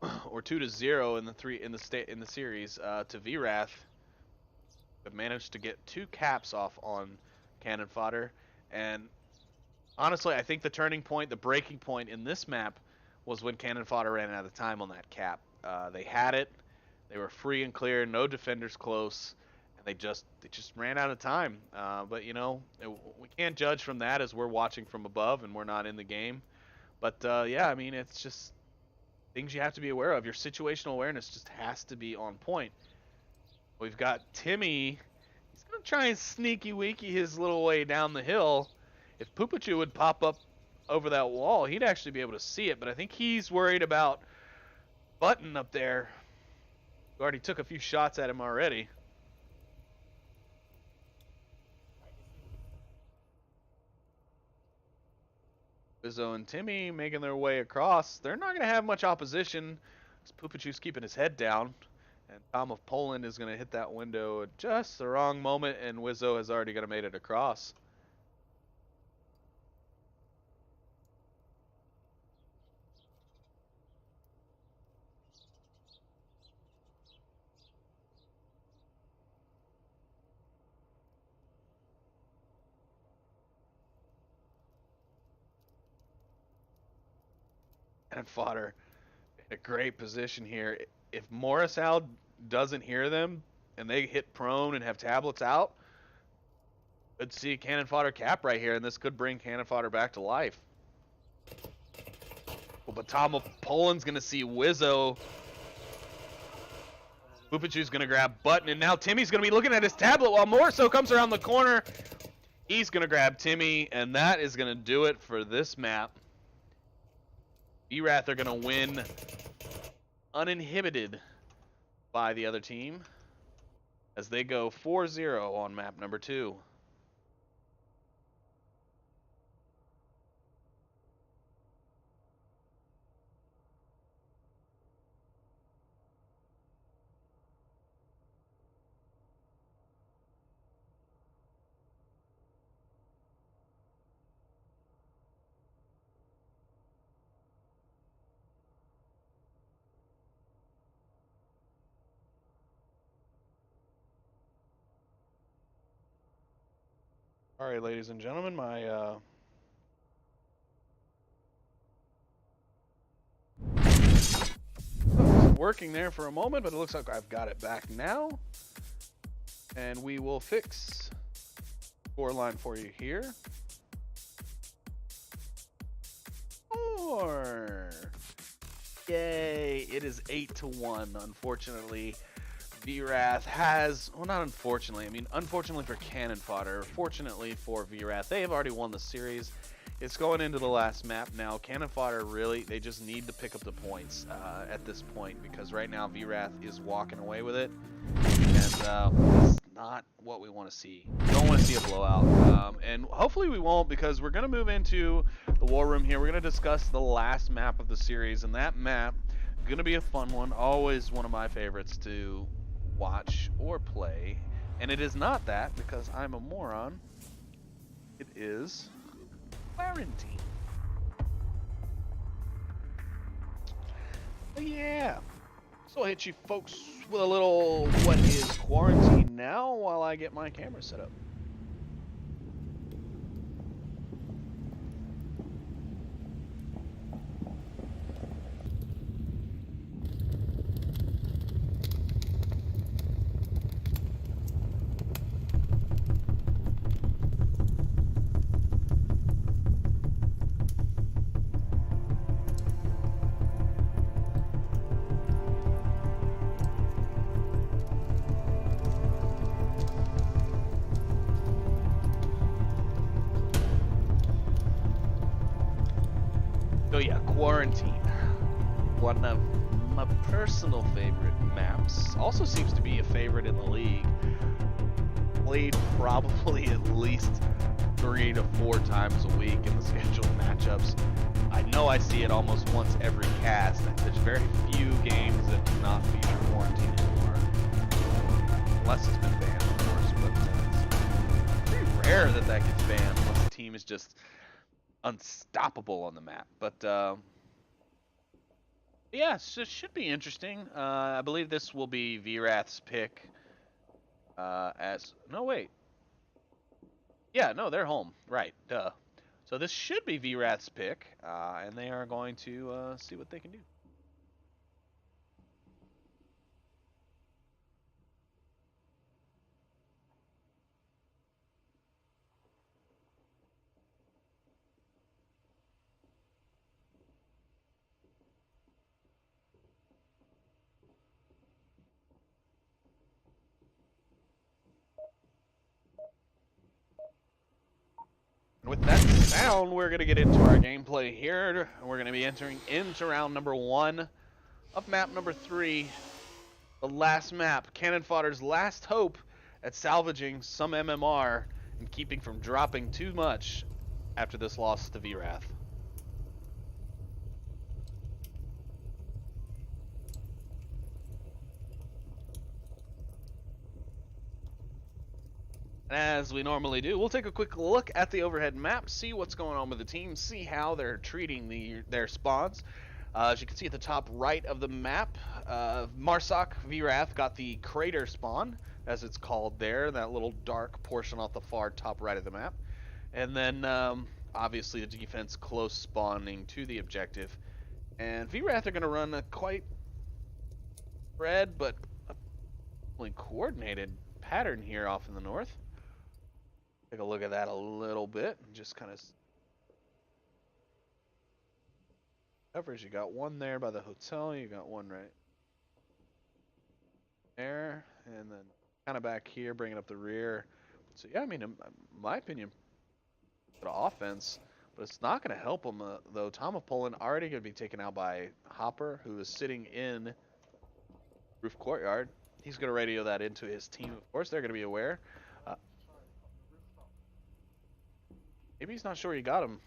or 2-0 in the series to VRATH. But managed to get 2 caps off on Cannon Fodder, and honestly, I think the turning point, the breaking point in this map was when Cannon Fodder ran out of time on that cap. They had it. They were free and clear, no defenders close. They just ran out of time. But you know, we can't judge from that as we're watching from above and we're not in the game. But yeah, I mean, it's just things you have to be aware of. Your situational awareness just has to be on point. We've got Timmy. He's gonna try and sneaky weaky his little way down the hill. If Poopachu would pop up over that wall, he'd actually be able to see it. But I think he's worried about Button up there. We already took a few shots at him already. Wizzo and Timmy making their way across. They're not going to have much opposition. Poopachu's keeping his head down. And Tom of Poland is going to hit that window at just the wrong moment, and Wizzo has already made it across. And Fodder in a great position here. If Morrisow doesn't hear them and they hit prone and have tablets out, could see Cannon Fodder cap right here, and this could bring Cannon Fodder back to life. Well, but Tom of Poland's going to see Wizzo. Poopachu's going to grab Button, and now Timmy's going to be looking at his tablet while Morrisow comes around the corner. He's going to grab Timmy, and that is going to do it for this map. VRATH are going to win uninhibited by the other team as they go 4-0 on map number 2. All right, ladies and gentlemen, my wasn't working there for a moment, but it looks like I've got it back now. And we will fix scoreline for you here. Or yay! It is 8-1. Unfortunately, VRATH has, well, not unfortunately. I mean, unfortunately for Cannon Fodder. Fortunately for VRATH, they have already won the series. It's going into the last map now. Cannon Fodder really, they just need to pick up the points at this point because right now VRATH is walking away with it, and it's not what we want to see. We don't want to see a blowout, and hopefully we won't because we're going to move into the war room here. We're going to discuss the last map of the series, and that map going to be a fun one. Always one of my favorites to watch or play, and it is not that because I'm a moron. It is quarantine. But yeah. So I'll hit you folks with a little what is quarantine now while I get my camera set up. So yeah, quarantine. One of my personal favorite maps. Also seems to be a favorite in the league. Played probably at least 3 to 4 times a week in the scheduled matchups. I know I see it almost once every cast. There's very few games that do not feature quarantine anymore. Unless it's been banned, of course, but it's pretty rare that that gets banned unless the team is just unstoppable on the map. But yeah, so it should be interesting. I believe this will be VRATH's pick. As no wait, yeah, no, they're home, right? Duh. So this should be VRATH's pick, and they are going to see what they can do. And with that sound, we're going to get into our gameplay here. We're going to be entering into round number 1 of map number 3. The last map, Cannon Fodder's last hope at salvaging some MMR and keeping from dropping too much after this loss to VRATH. As we normally do, we'll take a quick look at the overhead map, see what's going on with the team, see how they're treating their spawns. As you can see at the top right of the map, Marsoc VRATH got the crater spawn, as it's called there, that little dark portion off the far top right of the map. And then, obviously, the defense close spawning to the objective. And VRATH are going to run a quite spread, but a coordinated pattern here off in the north. Take a look at that a little bit and just kind of coverage. You got one there by the hotel, you got one right there, and then kind of back here, bringing up the rear. So yeah, I mean, in my opinion, good offense, but it's not going to help them though. Tom of Poland already going to be taken out by Hopper, who is sitting in roof courtyard. He's going to radio that into his team. Of course, they're going to be aware. Maybe he's not sure he got him.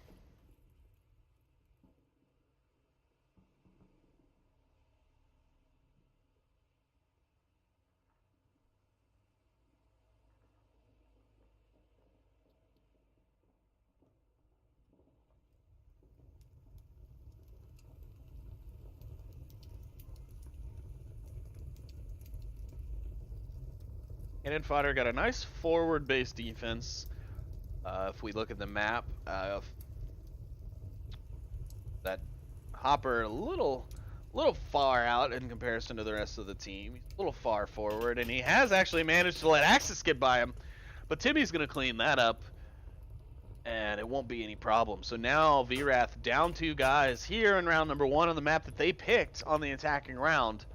Cannon Fodder got a nice forward-based defense. If we look at the map, that Hopper a little far out in comparison to the rest of the team. He's a little far forward, and he has actually managed to let Axis get by him. But Timmy's going to clean that up, and it won't be any problem. So now VRATH down 2 guys here in round number 1 on the map that they picked on the attacking round.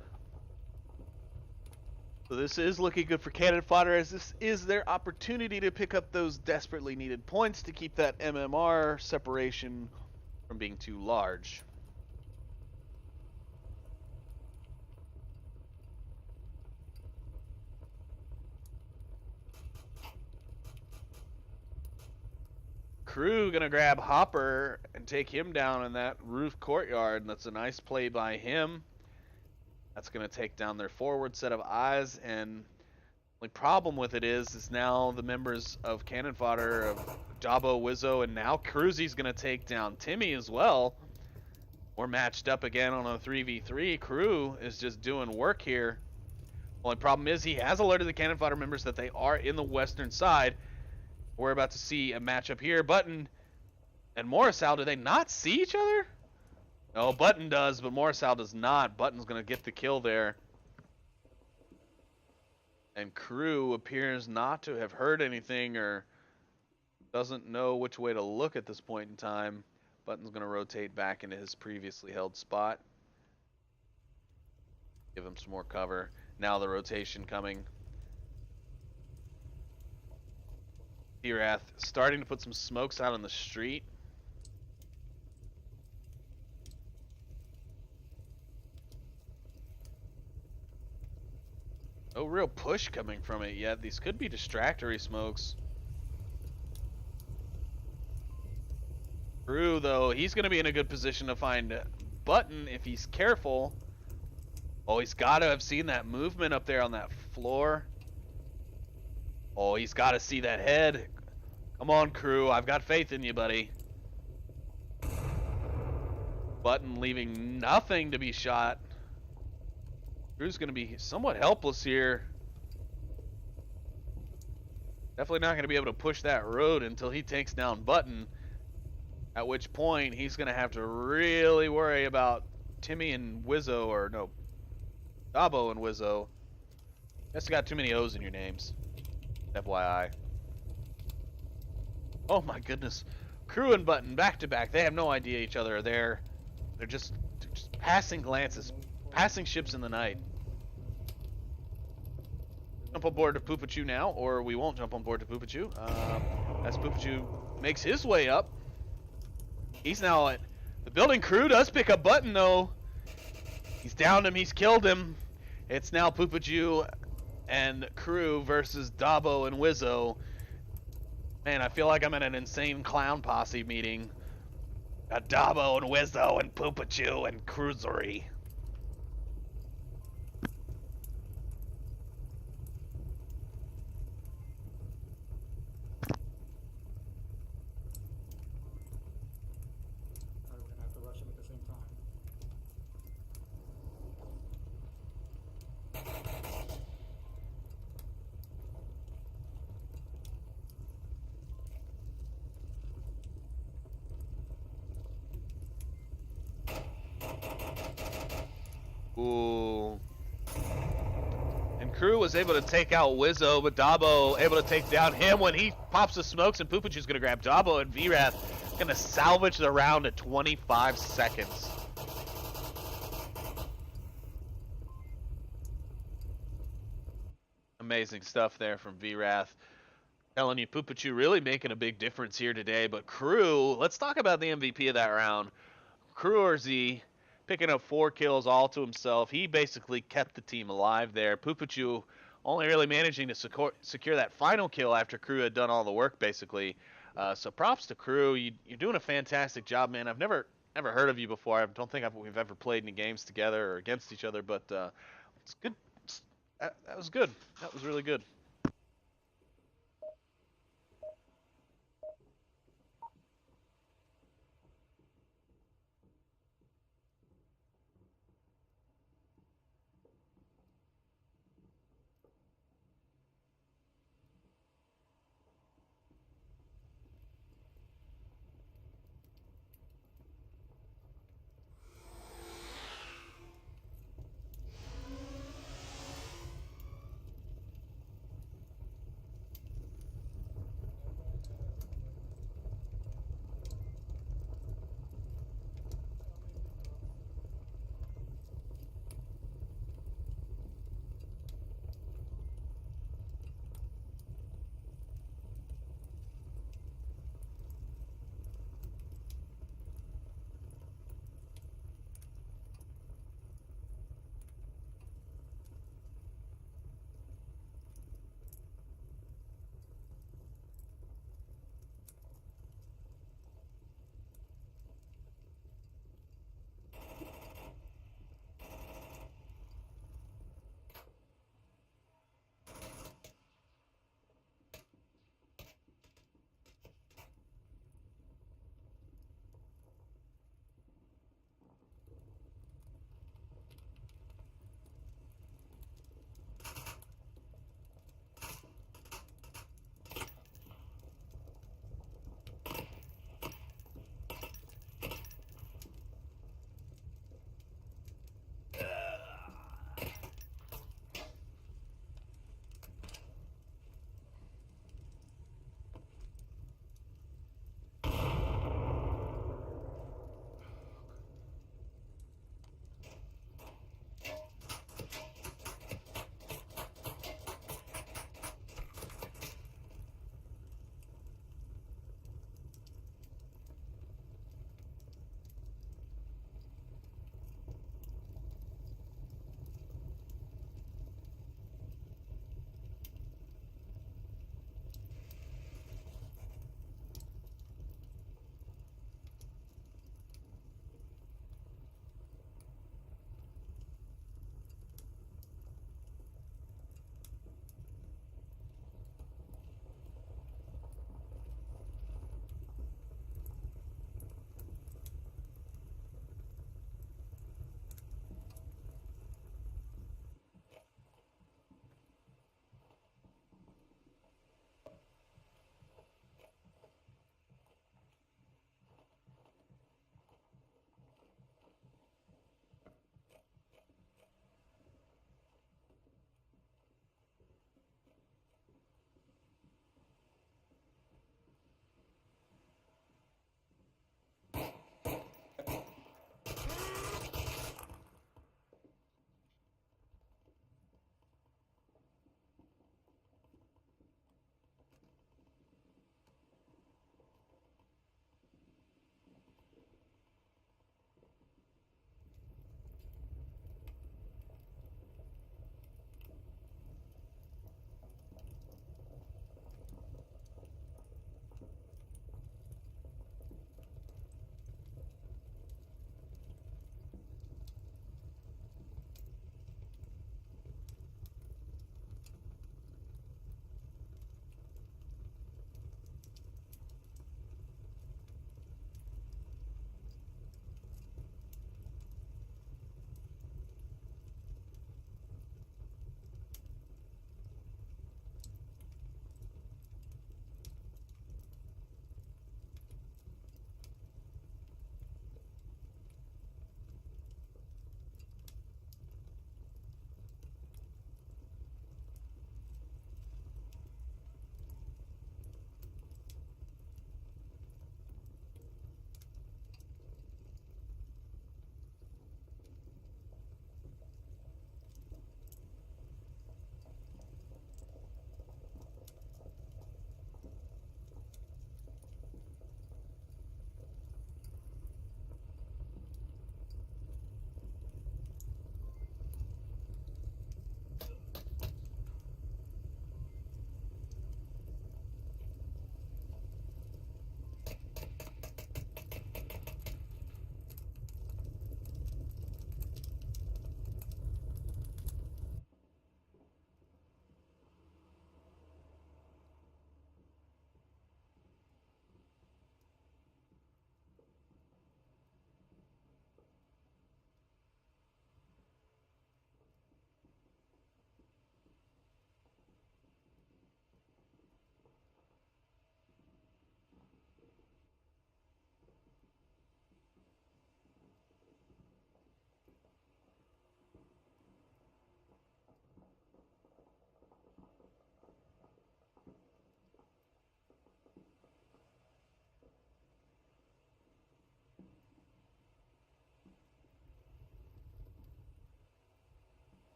So this is looking good for Cannon Fodder, as this is their opportunity to pick up those desperately needed points to keep that MMR separation from being too large. Crew gonna grab Hopper and take him down in that roof courtyard, and that's a nice play by him. That's gonna take down their forward set of eyes, and the only problem with it is now the members of Cannon Fodder of Dabo, Wizzo, and now Cruzy's gonna take down Timmy as well. We're matched up again on a 3v3. Crew is just doing work here. Only problem is he has alerted the Cannon Fodder members that they are in the western side. We're about to see a matchup here. Button and Morrisal, do they not see each other? No, Button does, but Morrisal does not. Button's going to get the kill there. And Crew appears not to have heard anything or doesn't know which way to look at this point in time. Button's going to rotate back into his previously held spot. Give him some more cover. Now the rotation coming. VRATH starting to put some smokes out on the street. No real push coming from it yet. These could be distractory smokes. Crew, though, he's going to be in a good position to find Button if he's careful. Oh, he's got to have seen that movement up there on that floor. Oh, he's got to see that head. Come on, Crew. I've got faith in you, buddy. Button leaving nothing to be shot. Crew's going to be somewhat helpless here. Definitely not going to be able to push that road until he takes down Button. At which point, he's going to have to really worry about Timmy and Wizzo, or no, Dabo and Wizzo. That's got too many O's in your names. FYI. Oh my goodness. Crew and Button back to back. They have no idea each other are there. They're just passing glances, passing ships in the night. Jump on board to Poopachu now, or we won't jump on board to Poopachu. As Poopachu makes his way up. He's now at the building. Crew does pick up Button though. He's downed him, he's killed him. It's now Poopachu and Crew versus Dabo and Wizzo. Man, I feel like I'm at an insane clown posse meeting. Got Dabo and Wizzo and Poopachu and Cruisery. We're gonna have to rush them at the same time. Ooh. And Crew was able to take out Wizzo, but Dabo able to take down him when he pops the smokes, and Poopachu's going to grab Dabo, and VRATH going to salvage the round at 25 seconds. Amazing stuff there from VRATH. Telling you, Poopachu really making a big difference here today, but Crew, let's talk about the MVP of that round. Crew picking up 4 kills all to himself. He basically kept the team alive there. Poopachu only really managing to secure that final kill after Crew had done all the work, basically. So props to Crew. You're doing a fantastic job, man. I've never heard of you before. I don't think we've ever played any games together or against each other, but it's good. That was good. That was really good.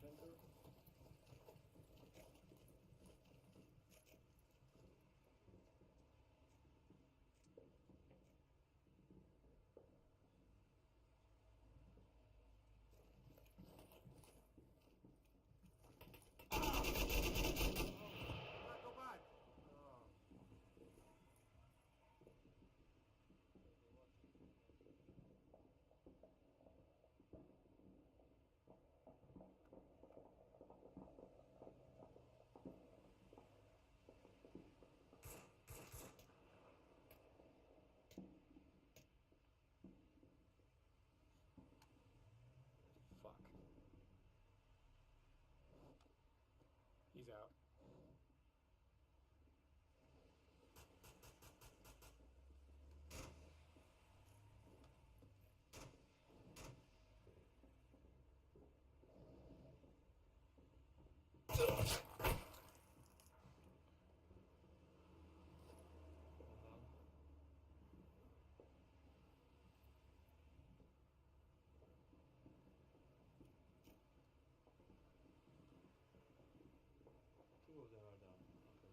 center. Go back. Fuck. He's out. Two of them are down. Okay.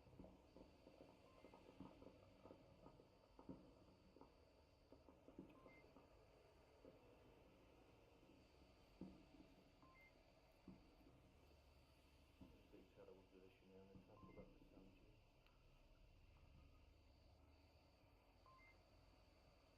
Oh. Hello. Maybe we'll attack this one. Alright, I'm gonna smoke it.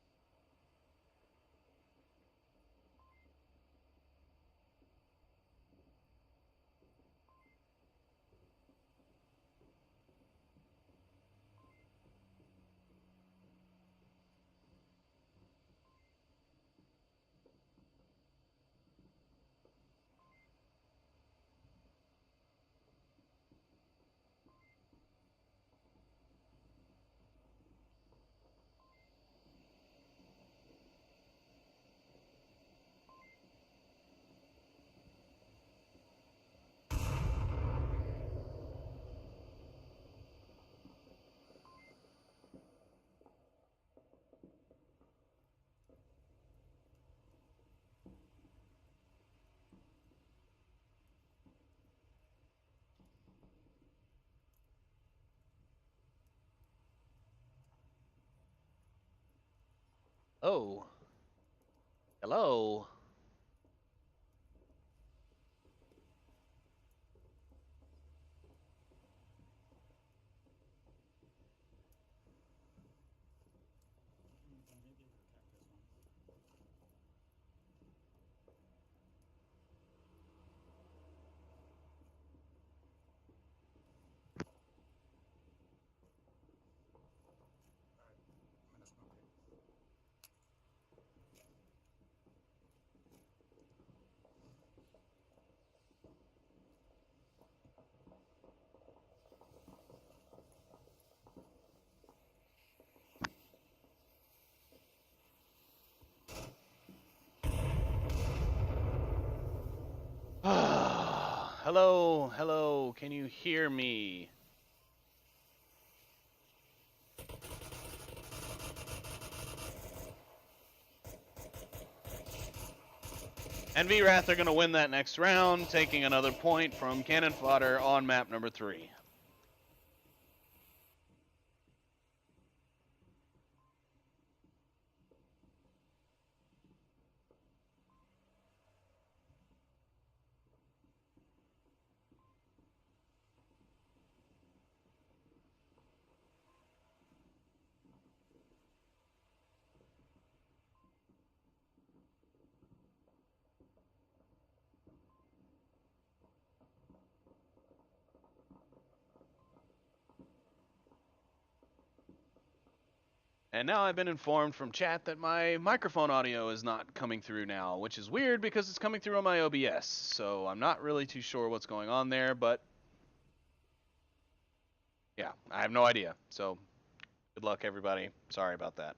Hello, hello. Can you hear me? And VRATH are going to win that next round, taking another point from Cannon Fodder on map number 3. And now I've been informed from chat that my microphone audio is not coming through now, which is weird because it's coming through on my OBS. So I'm not really too sure what's going on there, but yeah, I have no idea. So good luck, everybody. Sorry about that.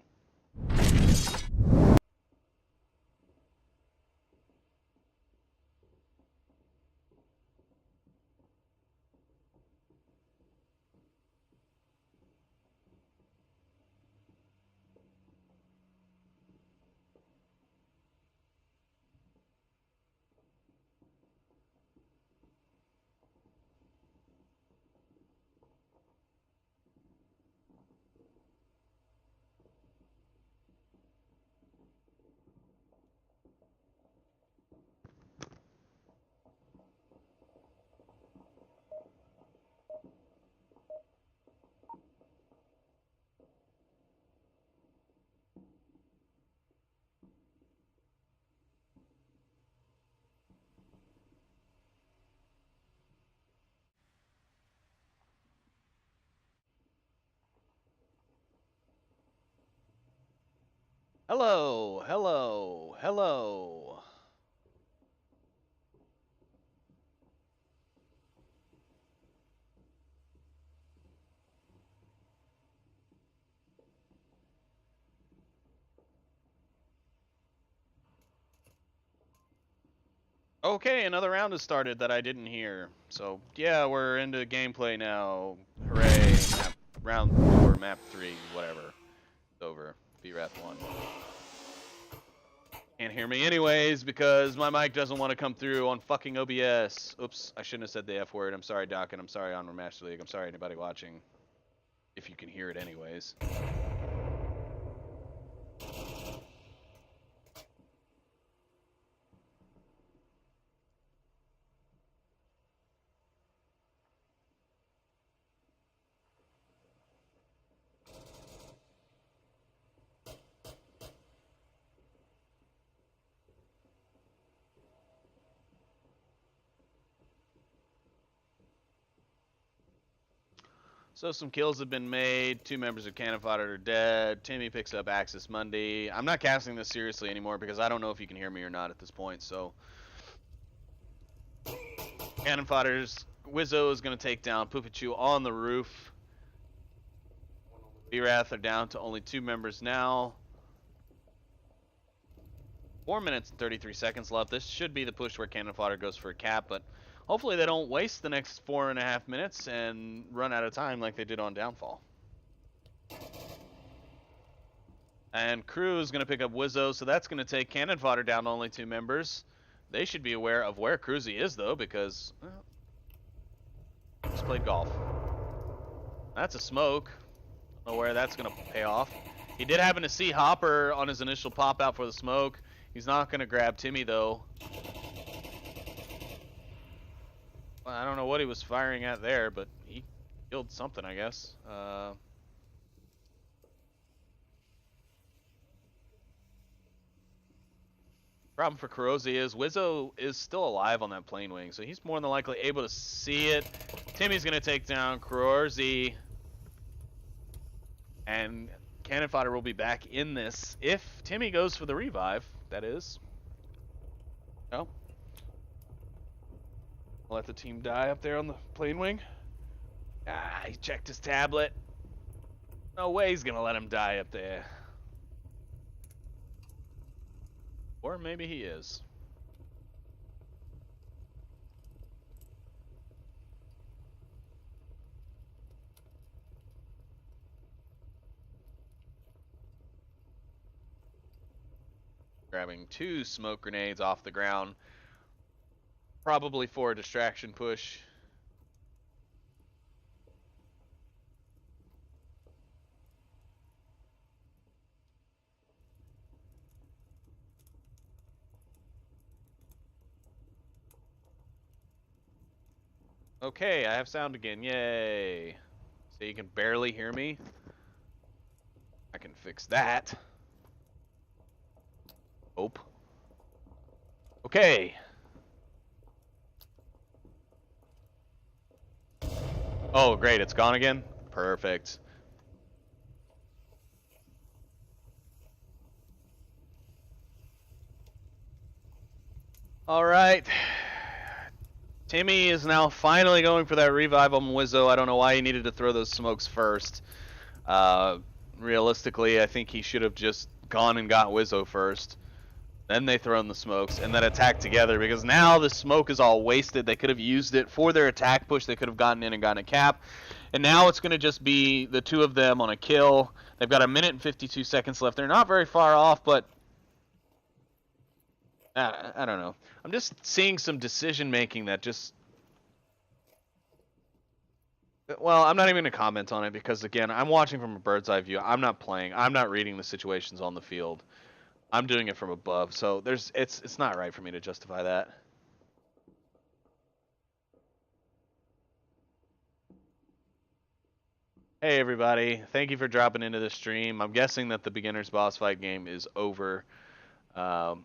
Hello, hello, hello. Okay, another round has started that I didn't hear. So yeah, we're into gameplay now. Hooray! Round 4, map 3, whatever. It's over. VRATH 1. Can't hear me anyways because my mic doesn't want to come through on fucking OBS. Oops, I shouldn't have said the F word. I'm sorry, Doc, and I'm sorry, Onward Master League. I'm sorry, anybody watching. If you can hear it anyways. So some kills have been made. 2 members of Cannon Fodder are dead. Timmy picks up Axis Monday. I'm not casting this seriously anymore because I don't know if you can hear me or not at this point. So Cannon Fodder's Wizzo is going to take down Poopachu on the roof. VRATH are down to only 2 members now. 4 minutes and 33 seconds left. This should be the push where Cannon Fodder goes for a cap, but hopefully they don't waste the next 4.5 minutes and run out of time like they did on Downfall. And Crew is going to pick up Wizzo, so that's going to take Cannon Fodder down to only 2 members. They should be aware of where Cruzy is, though, because well, he's played golf. That's a smoke. Don't know where that's going to pay off. He did happen to see Hopper on his initial pop out for the smoke. He's not going to grab Timmy, though. Well, I don't know what he was firing at there, but he killed something, I guess. Problem for Kurosi is Wizzo is still alive on that plane wing, so he's more than likely able to see it. Timmy's going to take down Kurosi. And Cannon Fodder will be back in this if Timmy goes for the revive, that is. No. Let the team die up there on the plane wing. Ah, he checked his tablet. No way he's gonna let him die up there. Or maybe he is. Grabbing 2 smoke grenades off the ground. Probably for a distraction push. Okay, I have sound again. Yay. So you can barely hear me. I can fix that. Hope. Okay. Oh, great. It's gone again? Perfect. All right. Timmy is now finally going for that revive on Wizzo. I don't know why he needed to throw those smokes first. Realistically, I think he should have just gone and got Wizzo first. Then they throw in the smokes and then attack together, because now the smoke is all wasted. They could have used it for their attack push. They could have gotten in and gotten a cap. And now it's going to just be the two of them on a kill. They've got 1 minute and 52 seconds left. They're not very far off, but I don't know. I'm just seeing some decision making that just... Well, I'm not even going to comment on it because, again, I'm watching from a bird's eye view. I'm not playing. I'm not reading the situations on the field. I'm doing it from above, so it's not right for me to justify that. Hey everybody, thank you for dropping into the stream. I'm guessing that the beginner's boss fight game is over. And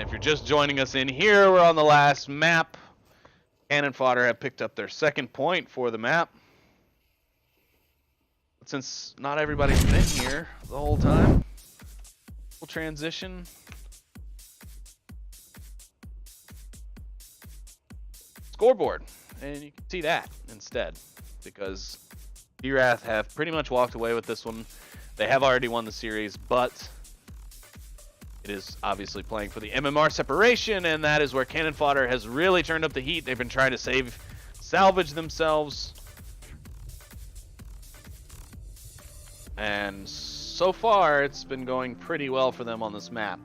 if you're just joining us in here, we're on the last map. Cannon Fodder have picked up their second point for the map. But since not everybody's been here the whole time, we'll transition. Scoreboard, and you can see that instead, because VRATH have pretty much walked away with this one. They have already won the series, but it is obviously playing for the MMR separation, and that is where Cannon Fodder has really turned up the heat. They've been trying to salvage themselves. And so far, it's been going pretty well for them on this map.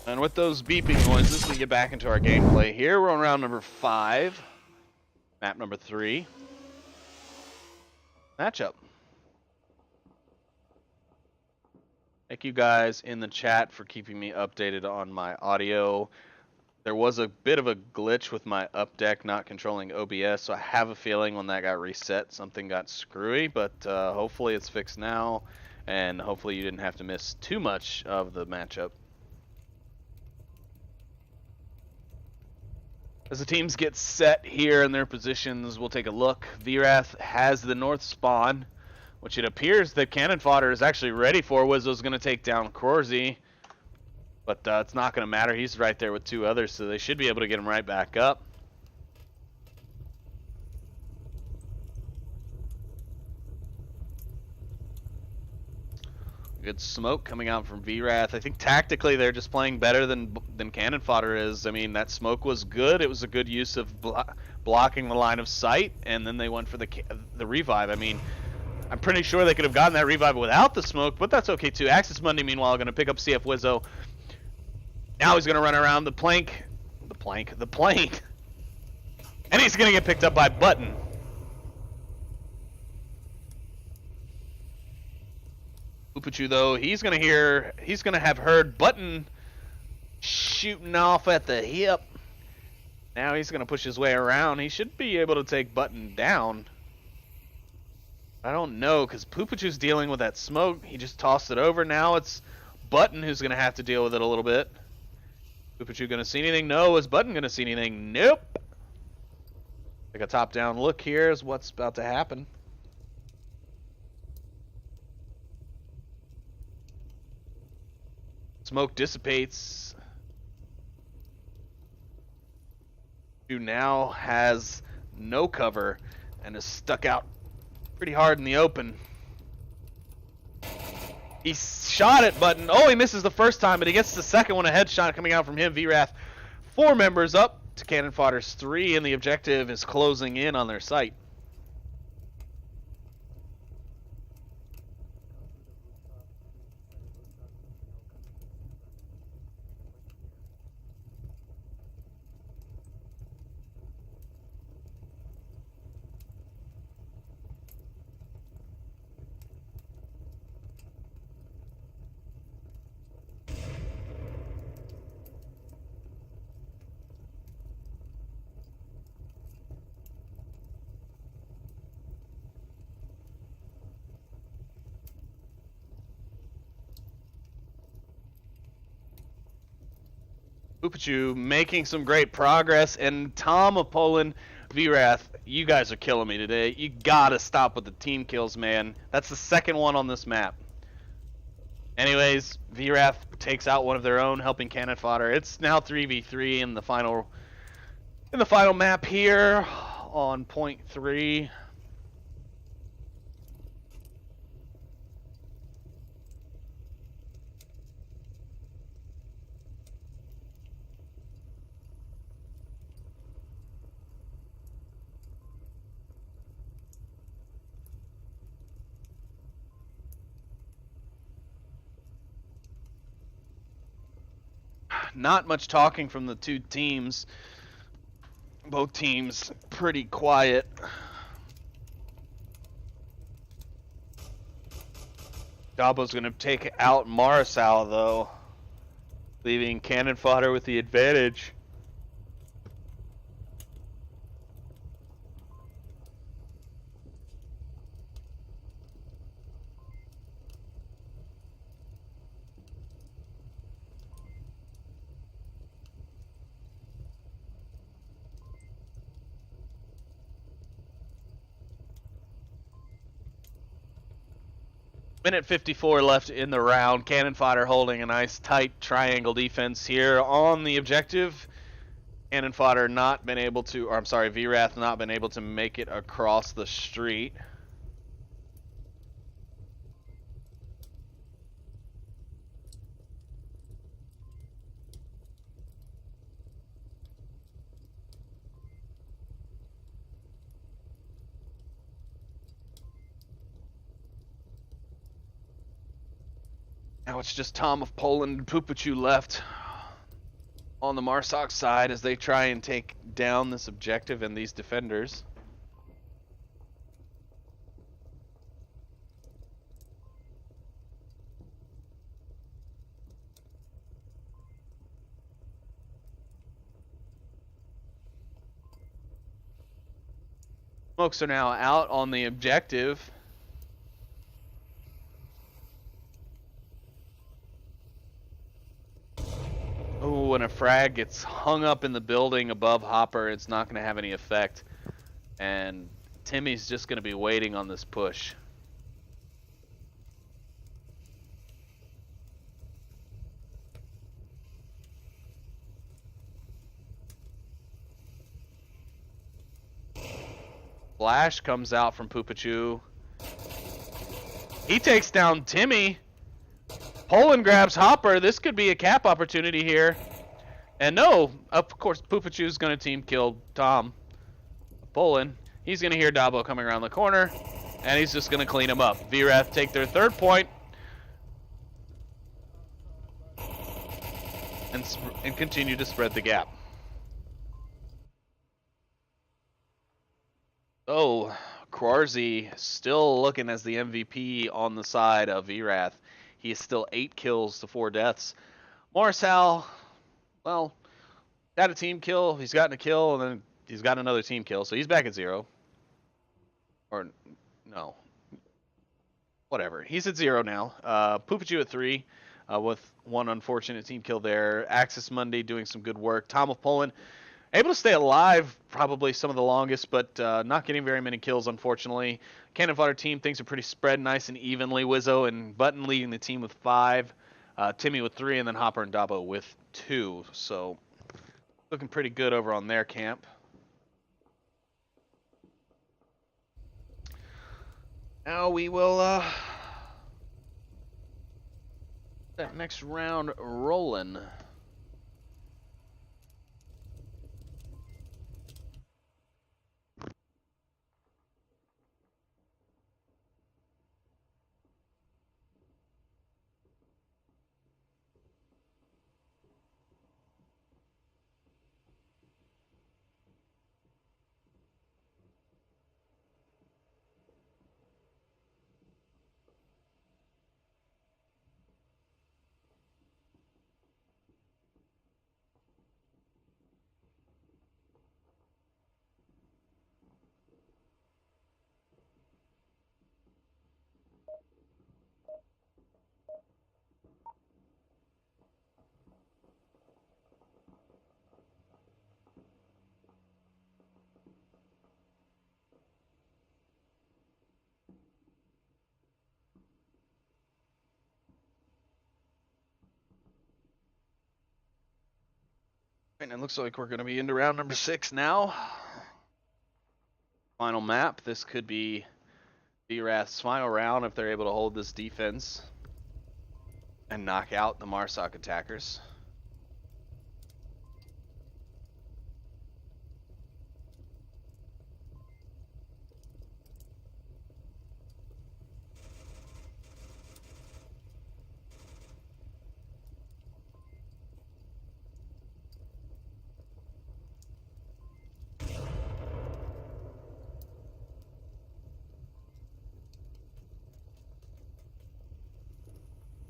And with those beeping noises, we get back into our gameplay here. We're on round number 5, map number 3. Matchup. Thank you guys in the chat for keeping me updated on my audio. There was a bit of a glitch with my up deck not controlling OBS, so I have a feeling when that got reset, something got screwy, but hopefully it's fixed now, and hopefully you didn't have to miss too much of the matchup. As the teams get set here in their positions, we'll take a look. VRATH has the north spawn, which it appears that Cannon Fodder is actually ready for. Wizzo's going to take down Corsi, but it's not going to matter. He's right there with 2 others, so they should be able to get him right back up. Good smoke coming out from VRATH. I think tactically they're just playing better than Cannon Fodder is. I mean, that smoke was good. It was a good use of blocking the line of sight, and then they went for the revive. I mean, I'm pretty sure they could have gotten that revive without the smoke, but that's okay too. Axis Monday, meanwhile, going to pick up CF Wizzo. Now he's going to run around the plane, and he's going to get picked up by Button. Upachu, though, he's going to have heard Button shooting off at the hip. Now he's going to push his way around. He should be able to take Button down. I don't know, because Pupachu's dealing with that smoke. He just tossed it over. Now it's Button who's going to have to deal with it a little bit. Pupachu going to see anything? No. Is Button going to see anything? Nope. Take a top-down look here is what's about to happen. Smoke dissipates. Who now has no cover and is stuck out pretty hard in the open. He shot at Button. Oh, he misses the first time, but he gets the second one, a headshot coming out from him. VRATH, 4 members up to Cannon Fodder's 3, and the objective is closing in on their site. Upachu making some great progress, and Tom of Poland, VRATH, you guys are killing me today. You gotta stop with the team kills, man. That's the second one on this map. Anyways, VRATH takes out one of their own, helping Cannon Fodder. It's now 3v3 in the final map here on point 3. Not much talking from the two teams. Both teams pretty quiet. Dabo's going to take out Marisal, though, leaving Cannon Fodder with the advantage. Minute 54 left in the round. Cannon Fodder holding a nice tight triangle defense here on the objective. Cannon Fodder not been able to, or I'm sorry, VRATH not been able to make it across the street. Now it's just Tom of Poland and Pupachu left on the Marsoc side as they try and take down this objective and these defenders. Smokes are now out on the objective. Oh, and a frag gets hung up in the building above Hopper. It's not going to have any effect. And Timmy's just going to be waiting on this push. Flash comes out from Pupachu. He takes down Timmy. Poland grabs Hopper. This could be a cap opportunity here. And no, of course, Pupachu's going to team kill Tom. Poland. He's going to hear Dabo coming around the corner, and he's just going to clean him up. VRATH take their third point. And continue to spread the gap. Oh, Quarrzy still looking as the MVP on the side of VRATH. He is still 8 kills to 4 deaths. Marisal, well, got a team kill. He's gotten a kill, and then he's got another team kill, so he's back at 0. Or, no. Whatever. He's at 0 now. Pupachu at 3 with one unfortunate team kill there. Axis Monday doing some good work. Tom of Poland able to stay alive probably some of the longest, but not getting very many kills, unfortunately. Cannon Fodder team, things are pretty spread nice and evenly. Wizzo and Button leading the team with 5. Timmy with 3, and then Hopper and Dabo with 2. So, looking pretty good over on their camp. Now we will that next round rolling. And it looks like we're going to be into round number 6 now. Final map. This could be VRATH's final round if they're able to hold this defense and knock out the Marsoc attackers.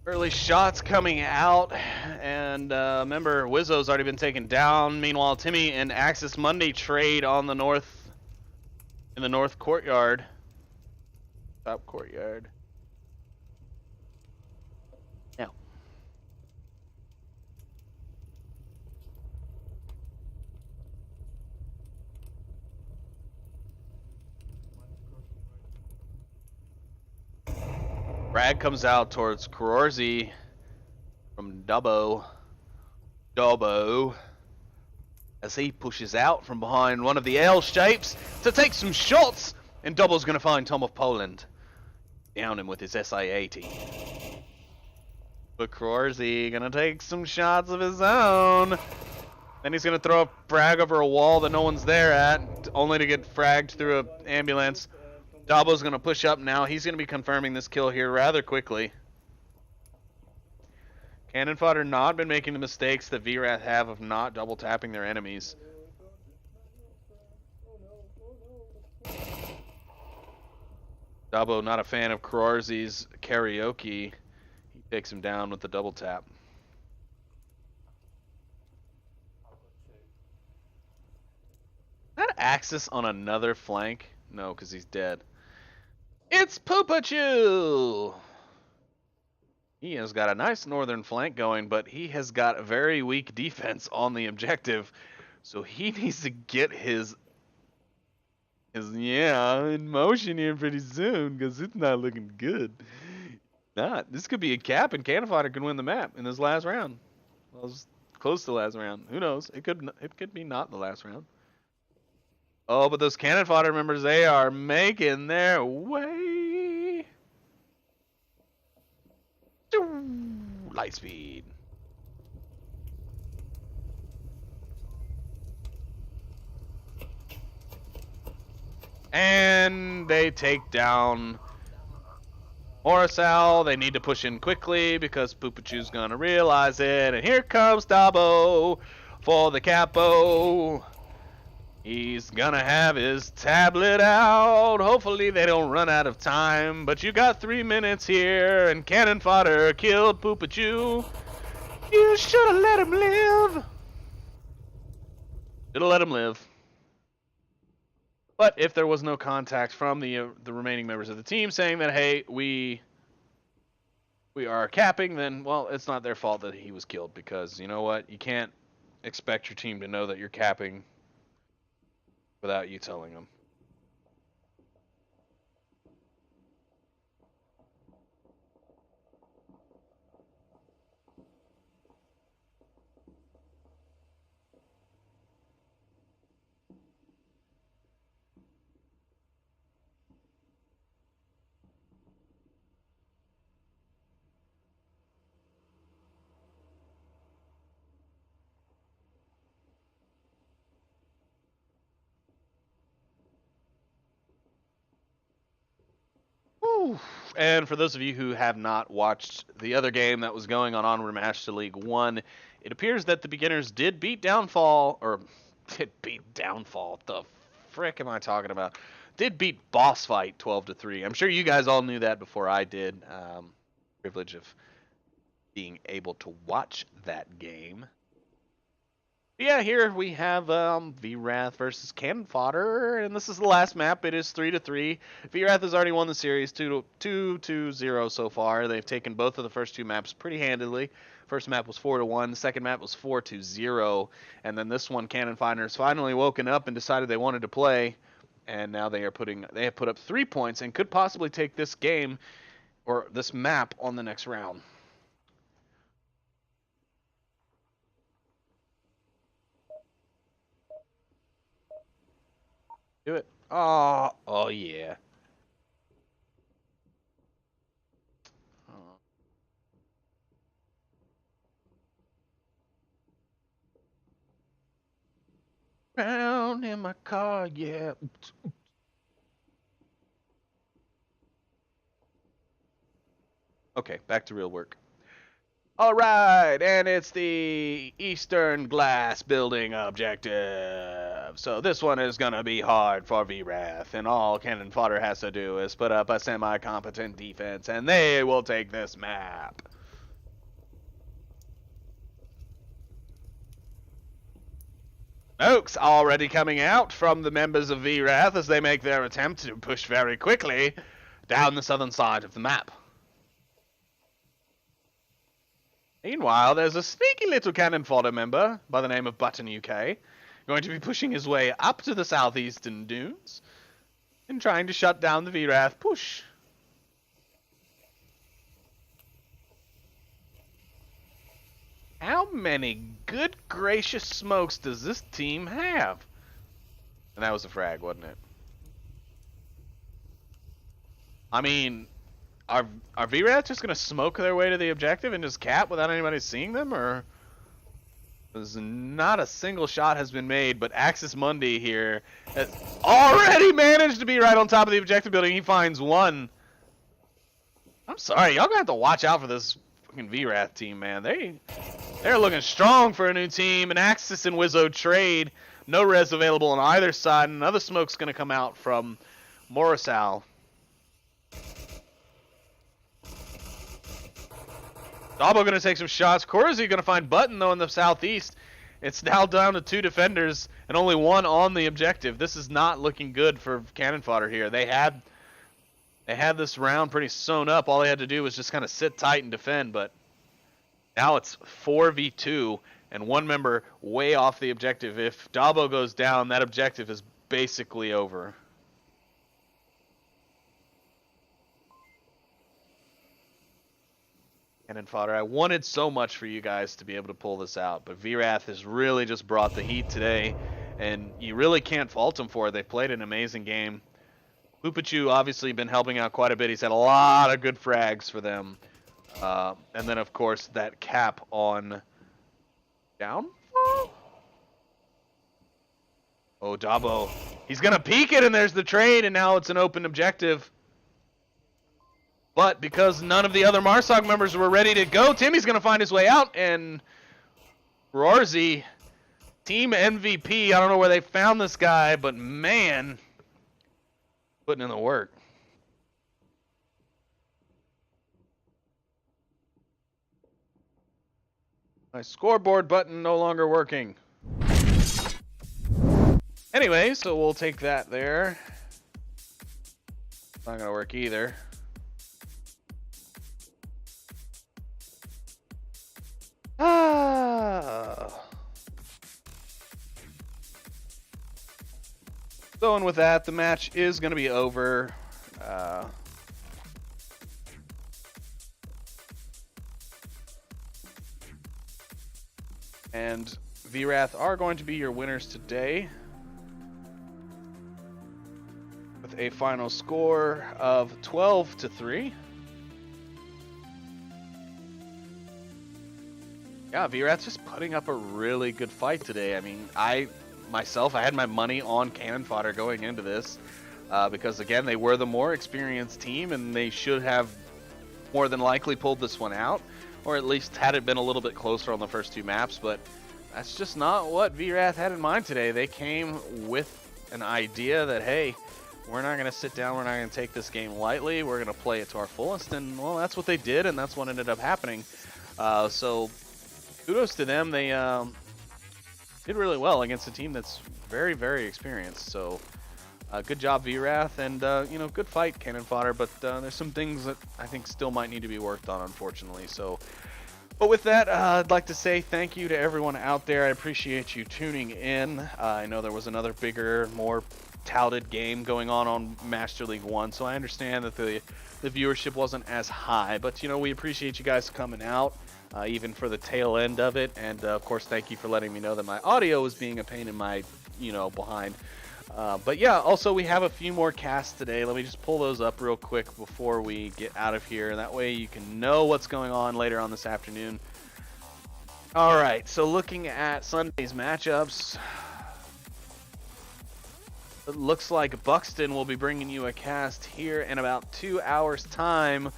Early shots coming out, and remember, Wizzo's already been taken down. Meanwhile, Timmy and Axis Monday trade on the north, in the north courtyard, top courtyard. Now, Bragg comes out towards Krorzy from Dubbo, as he pushes out from behind one of the L shapes to take some shots, and Dubbo's going to find Tom of Poland. Down him with his SI-80. But Krorzy going to take some shots of his own. Then he's going to throw a frag over a wall that no one's there at, only to get fragged through an ambulance. Dubbo's going to push up now. He's going to be confirming this kill here rather quickly. Cannon Fodder not been making the mistakes that VRATH have of not double tapping their enemies. Dubbo not a fan of Krorzy's karaoke. He takes him down with the double tap. That Axis on another flank? No, because he's dead. It's Poopachu! He has got a nice northern flank going, but he has got a very weak defense on the objective. So he needs to get his in motion here pretty soon, because it's not looking good. This could be a cap, and Cannon Fodder can win the map in this last round. Well, it's close to the last round. Who knows? It could be not the last round. Oh, but those Cannon Fodder members, they are making their way. Light speed. And they take down Morrisal. They need to push in quickly because Poopachu's gonna realize it. And here comes Dubbo for the capo. He's gonna have his tablet out. Hopefully they don't run out of time. But you got 3 minutes here, and Cannon Fodder killed Poopachu. You should have let him live. Should have let him live. But if there was no contact from the remaining members of the team saying that, hey, we are capping, then, well, it's not their fault that he was killed, because you know what? You can't expect your team to know that you're capping without you telling them. And for those of you who have not watched the other game that was going on Onward Master League 1, it appears that the beginners did beat Downfall, or did beat Downfall, what the frick am I talking about? Did beat Boss Fight 12-3. I'm sure you guys all knew that before I did. Privilege of being able to watch that game. Yeah, here we have VRATH versus Cannon Fodder, and this is the last map. It is 3-3. VRATH has already won the series 2-0 so far. They've taken both of the first 2 maps pretty handily. First map was 4-1. The second map was 4-0. And then this one, Cannon Fodder has finally woken up and decided they wanted to play. And now they have put up 3 points and could possibly take this game or this map on the next round. Do it. Oh yeah. Round in my car, yeah. Okay, back to real work. All right, and it's the Eastern Glass Building objective. So this one is going to be hard for VRATH, and all Cannon Fodder has to do is put up a semi-competent defense, and they will take this map. Smokes already coming out from the members of VRATH as they make their attempt to push very quickly down the southern side of the map. Meanwhile, there's a sneaky little Cannon Fodder member by the name of Button UK going to be pushing his way up to the southeastern dunes and trying to shut down the VRATH push. How many good gracious smokes does this team have? And that was a frag, wasn't it? I mean, are VRATH just going to smoke their way to the objective and just cap without anybody seeing them? Or there's not a single shot has been made, but Axis Mundi here has already managed to be right on top of the objective building. He finds one. I'm sorry, y'all gonna have to watch out for this fucking VRATH team, man. They're looking strong for a new team. An Axis and Wizzo trade. No res available on either side. Another smoke's gonna come out from Morrisal. Dabo gonna take some shots. Korzi gonna find Button though in the southeast. It's now down to 2 defenders and only 1 on the objective. This is not looking good for Cannon Fodder here. They had this round pretty sewn up. All they had to do was just kind of sit tight and defend, but now it's 4v2 and 1 member way off the objective. If Dabo goes down, that objective is basically over. Cannon Fodder, I wanted so much for you guys to be able to pull this out, but VRATH has really just brought the heat today, and you really can't fault them for it. They've played an amazing game. Lupichu obviously been helping out quite a bit. He's had a lot of good frags for them. And then, of course, that cap on downfall? Oh, Dabo. He's going to peek it, and there's the trade, and now it's an open objective. But because none of the other Marsog members were ready to go, Timmy's going to find his way out, and Rorzi, team MVP. I don't know where they found this guy, but man, putting in the work. My scoreboard button no longer working. Anyway, so we'll take that there. Not gonna work either. Going with that, the match is going to be over. And VRATH are going to be your winners today with a final score of 12-3. Yeah, VRATH's just putting up a really good fight today. I mean, I had my money on Cannon Fodder going into this because, again, they were the more experienced team and they should have more than likely pulled this one out, or at least had it been a little bit closer on the first 2 maps, but that's just not what VRATH had in mind today. They came with an idea that, hey, we're not going to sit down, we're not going to take this game lightly, we're going to play it to our fullest, and, well, that's what they did, and that's what ended up happening. So kudos to them. They did really well against a team that's very, very experienced. So good job, VRATH, and good fight, Cannon Fodder. But there's some things that I think still might need to be worked on, unfortunately. So, but with that, I'd like to say thank you to everyone out there. I appreciate you tuning in. I know there was another bigger, more touted game going on Master League 1, so I understand that the viewership wasn't as high. But we appreciate you guys coming out. Even for the tail end of it, and of course thank you for letting me know that my audio was being a pain in my behind. But yeah, also we have a few more casts today. Let me just pull those up real quick before we get out of here. That way you can know what's going on later on this afternoon. All right, so looking at Sunday's matchups, it looks like Buxton will be bringing you a cast here in about 2 hours' time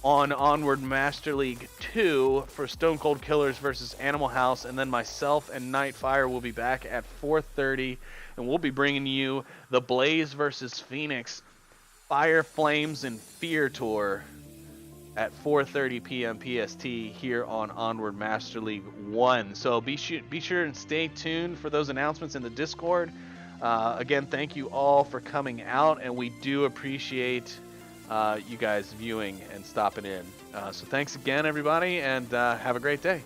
on Onward Master League 2 for Stone Cold Killers versus Animal House, and then myself and Nightfire will be back at 4:30, and we'll be bringing you the Blaze versus Phoenix Fire, Flames, and Fear Tour at 4:30 p.m. PST here on Onward Master League 1. So be sure and stay tuned for those announcements in the Discord. Again, thank you all for coming out, and we do appreciate you guys viewing and stopping in. So thanks again, everybody, and have a great day.